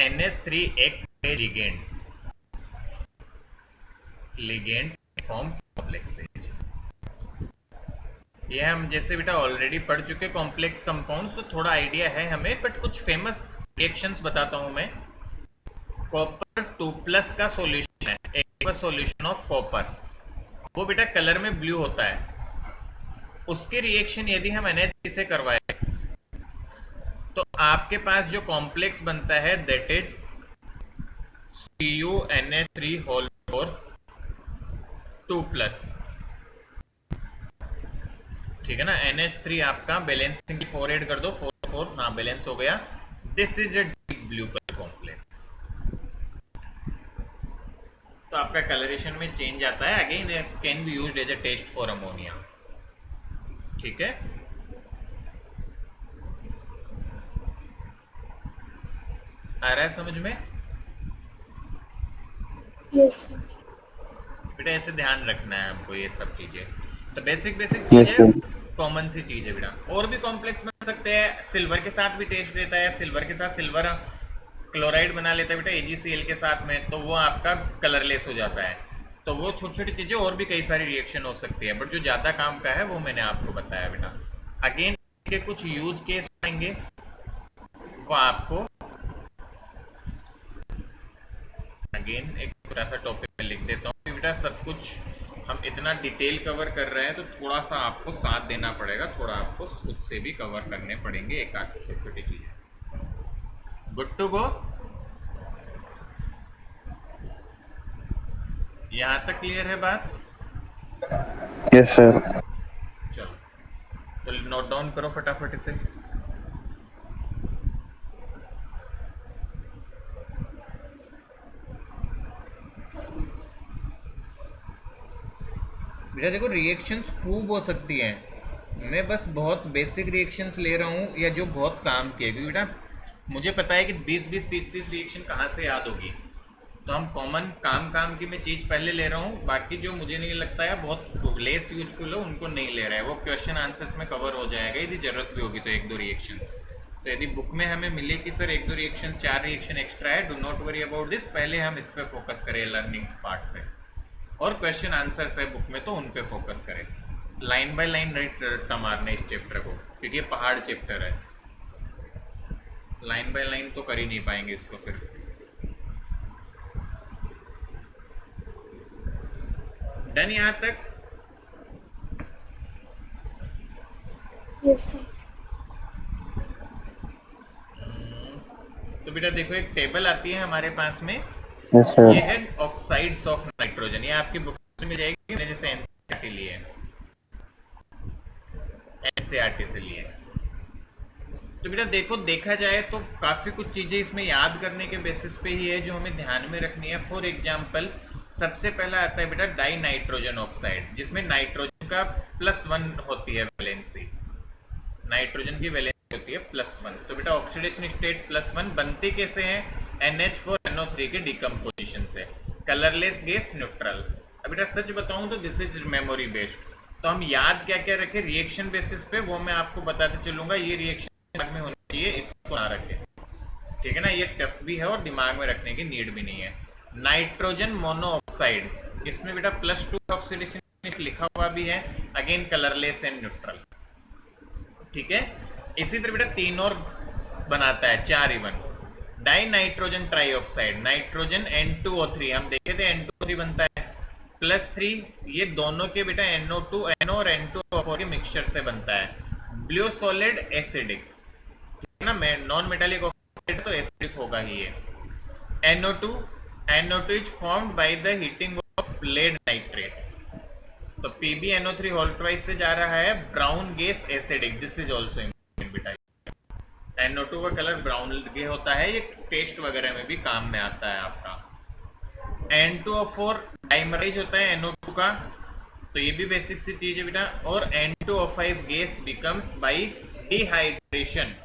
NH3 एक लिगेंड फॉर्म कॉम्प्लेक्सेज. ये हम जैसे बेटा ऑलरेडी पढ़ चुके कॉम्प्लेक्स कंपाउंड्स, तो थोड़ा आइडिया है हमें, बट कुछ फेमस रिएक्शंस बताता हूं मैं. कॉपर 2+ का सॉल्यूशन है, एक सॉल्यूशन ऑफ कॉपर, वो बेटा कलर में ब्लू होता है. उसके रिएक्शन यदि हम NH3 से करवाए तो आपके पास जो कॉम्प्लेक्स बनता है दैट इज CuNH3 होल 4 2+. ठीक है ना. NH3 आपका बैलेंसिंग 4 ऐड कर दो, 4 4 ना बैलेंस हो गया. This is a deep blue colour complex. तो आपका कलरेशन में चेंज आता है. Again can be used as a test for ammonia. ठीक है. आ रहा है समझ में? Yes, sir. बेटा ऐसे ध्यान रखना है हमको ये सब चीजें. तो बेसिक Yes, चीज है, sir. कॉमन सी चीज है बेटा. और भी कॉम्प्लेक्स बन सकते हैं. सिल्वर के साथ भी टेस्ट देता है, सिल्वर के साथ सिल्वर क्लोराइड बना लेता है बेटा AgCl के साथ में, तो वो आपका कलरलेस हो जाता है. तो वो छोटी छोटी चीजें और भी कई सारी रिएक्शन हो सकती है, बट जो ज्यादा काम का है वो मैंने आपको बताया बेटा. अगेन के कुछ यूज केस आएंगे, वो आपको अगेन एक पूरा सा टॉपिक में लिख देता हूँ बेटा. सब कुछ हम इतना डिटेल कवर कर रहे हैं तो थोड़ा सा आपको साथ देना पड़ेगा, थोड़ा आपको खुद से भी कवर करने पड़ेंगे एक आध छोटी छोटी चीजें. Good to go? यहाँ तक क्लियर है बात? Yes sir. चलो तो नोट डाउन करो फटाफट इसे. बेटा देखो रिएक्शंस खूब हो सकती हैं, मैं बस बहुत बेसिक रिएक्शंस ले रहा हूँ या जो बहुत काम किए, क्योंकि बेटा मुझे पता है कि 20-20 30-30 रिएक्शन कहाँ से याद होगी, तो हम कॉमन काम की मैं चीज़ पहले ले रहा हूँ, बाकी जो मुझे नहीं लगता है बहुत लेस यूजफुल है उनको नहीं ले रहा है, वो क्वेश्चन आंसर्स में कवर हो जाएगा यदि ज़रूरत भी होगी तो 1-2 रिएक्शंस। तो यदि बुक में हमें मिले कि सर 1-2 रिएक्शन 4 रिएक्शन एक्स्ट्रा है, do not worry about this, पहले हम इस पर फोकस करें लर्निंग पार्ट पे, और क्वेश्चन आंसर्स है बुक में तो उन पे फोकस करें, लाइन बाय लाइन राइट रट्टा मारना इस चैप्टर को, क्योंकि ये पहाड़ चैप्टर है, लाइन बाय लाइन तो कर ही नहीं पाएंगे इसको फिर। डन यहाँ तक? Yes, sir. तो बेटा देखो एक टेबल आती है हमारे पास में, यस सर। ये है ऑक्साइड्स ऑफ नाइट्रोजन, ये आपकी बुक में मिल जाएगी, मैंने जैसे एनसीईआरटी लिए है, एनसीईआरटी से लिए है। तो बेटा देखो देखा जाए तो काफ़ी कुछ चीज़ें इसमें याद करने के बेसिस पे ही है जो हमें ध्यान में रखनी है। फॉर एग्जांपल सबसे पहला आता है बेटा डाई नाइट्रोजन ऑक्साइड, जिसमें नाइट्रोजन का +1 होती है वैलेंसी, नाइट्रोजन की वैलेंसी होती है +1। तो बेटा ऑक्सीडेशन स्टेट +1 बनते कैसे हैं? NH4NO3 के डिकम्पोजिशन से, कलरलेस गैस न्यूट्रल। अब बेटा सच बताऊं तो दिस इज मेमोरी बेस्ड, तो हम याद क्या क्या रखें रिएक्शन बेसिस पे वो मैं आपको बताते चलूंगा, ये रिएक्शन दिमाग में होनी चाहिए, इसको ना रखें, ठीक है ना, ये टफ भी है और दिमाग में रखने की नीड भी नहीं है। नाइट्रोजन मोनोऑक्साइड, इसमें बेटा +2 ऑक्सीडेशन लिखा हुआ भी है, अगेन कलरलेस एंड न्यूट्रल, ठीक है। इसी तरह बेटा 3 और बनाता है 4 even, die nitrogen trioxide, nitrogen N2O3, हम देखे थे N2O3 बनता है +3, ये दोनों के बेटा NO2 NO और N2O4 के मिक्सचर से बनता है। ब्लू सॉलिड एसिडिक, ठीक है ना, नॉन मेटालिक ऑक्साइड तो एसिडिक होगा ही ये। NO2 is formed by the heating of lead nitrate, तो PbNO3 होल ट्वाइस से जा रहा है, brown gas acidic, this is also important बेटा। NO2 का कलर ब्राउन गे होता है, ये टेस्ट वगैरह में भी काम में आता है आपका। N2O4 डाइमराइज होता है NO2 का, तो ये भी बेसिक सी चीज है बेटा। और N2O5 gas becomes by dehydration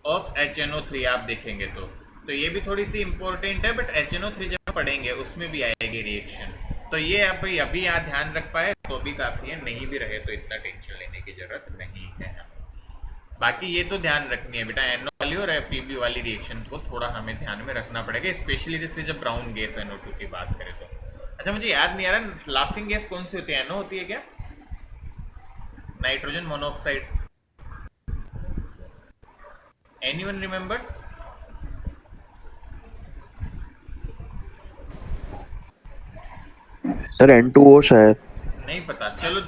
of HNO3, आप देखेंगे तो ये भी थोड़ी सी इंपॉर्टेंट है, बट HNO3 जब पढ़ेंगे उसमें भी आएगी रिएक्शन, तो ये आप अभी यहाँ ध्यान रख पाए तो भी काफ़ी है, नहीं भी रहे तो इतना टेंशन लेने की जरूरत नहीं है। बाकी ये तो ध्यान रखनी है बेटा, NO वाली और PB वाली रिएक्शन को थोड़ा हमें ध्यान में रखना पड़ेगा, स्पेशली जैसे जब ब्राउन गैस NO2 की बात करें तो। अच्छा मुझे याद नहीं आ रहा लाफिंग गैस कौन सी होती है, NO होती है क्या? Nitrogen monoxide, anyone remembers? Sir N2O शायद, नहीं पता, चलो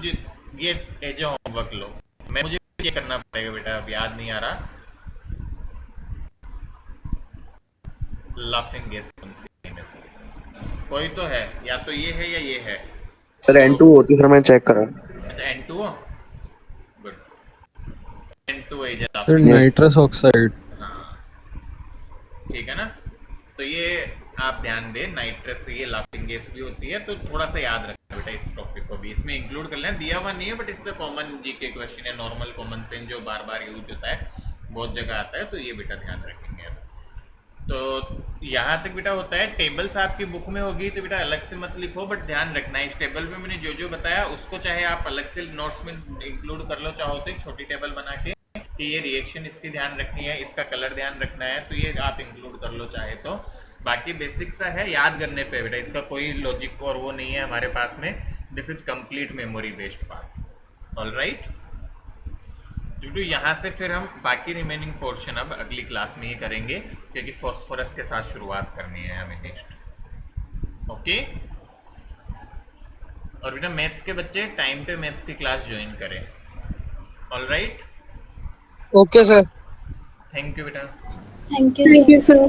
ये एज होमवर्क लो, मुझे ये करना पड़ेगा बेटा, अब याद नहीं आ रहा लाफिंग गैस कौन सी में से, कोई तो है, या तो ये है या ये है। सर N2 होती है, सर मैं चेक करा। अच्छा N2O, good, N2O is sir nitrous oxide, हाँ ठीक है ना, तो ये आप ध्यान दें, नाइट्रस ये लाफिंग गैस भी होती है, तो थोड़ा सा याद रखना बेटा, इस टॉपिक को भी इसमें इंक्लूड कर लेना, दिया हुआ नहीं है बट इससे कॉमन जीके क्वेश्चन है, नॉर्मल कॉमन सेंस जो बार बार यूज होता है, बहुत जगह आता है, तो ये बेटा ध्यान रखेंगे। तो यहाँ तक बेटा होता है, टेबल्स आपकी बुक में होगी तो बेटा अलग से मत लिखो, बट ध्यान रखना है इस टेबल में मैंने जो जो बताया उसको चाहे आप अलग से नोट्स में इंक्लूड कर लो, चाहो तो एक छोटी टेबल बना के कि ये रिएक्शन इसकी ध्यान रखनी है, इसका कलर ध्यान रखना है, तो ये आप इंक्लूड कर लो चाहे तो। बाकी बेसिक सा है, याद करने पे बेटा, इसका कोई लॉजिक और वो नहीं है हमारे पास में, this is complete memory based part, all right. क्योंकि यहाँ से फिर हम बाकी रिमेनिंग पोर्शन अब अगली क्लास में ही करेंगे, क्योंकि फॉस्फोरस के साथ शुरुआत करनी है हमें नेक्स्ट, ओके। और बेटा मैथ्स के बच्चे टाइम पे मैथ्स की क्लास ज्वाइन करें, all right. Okay sir, thank you बेटा। Thank you, sir.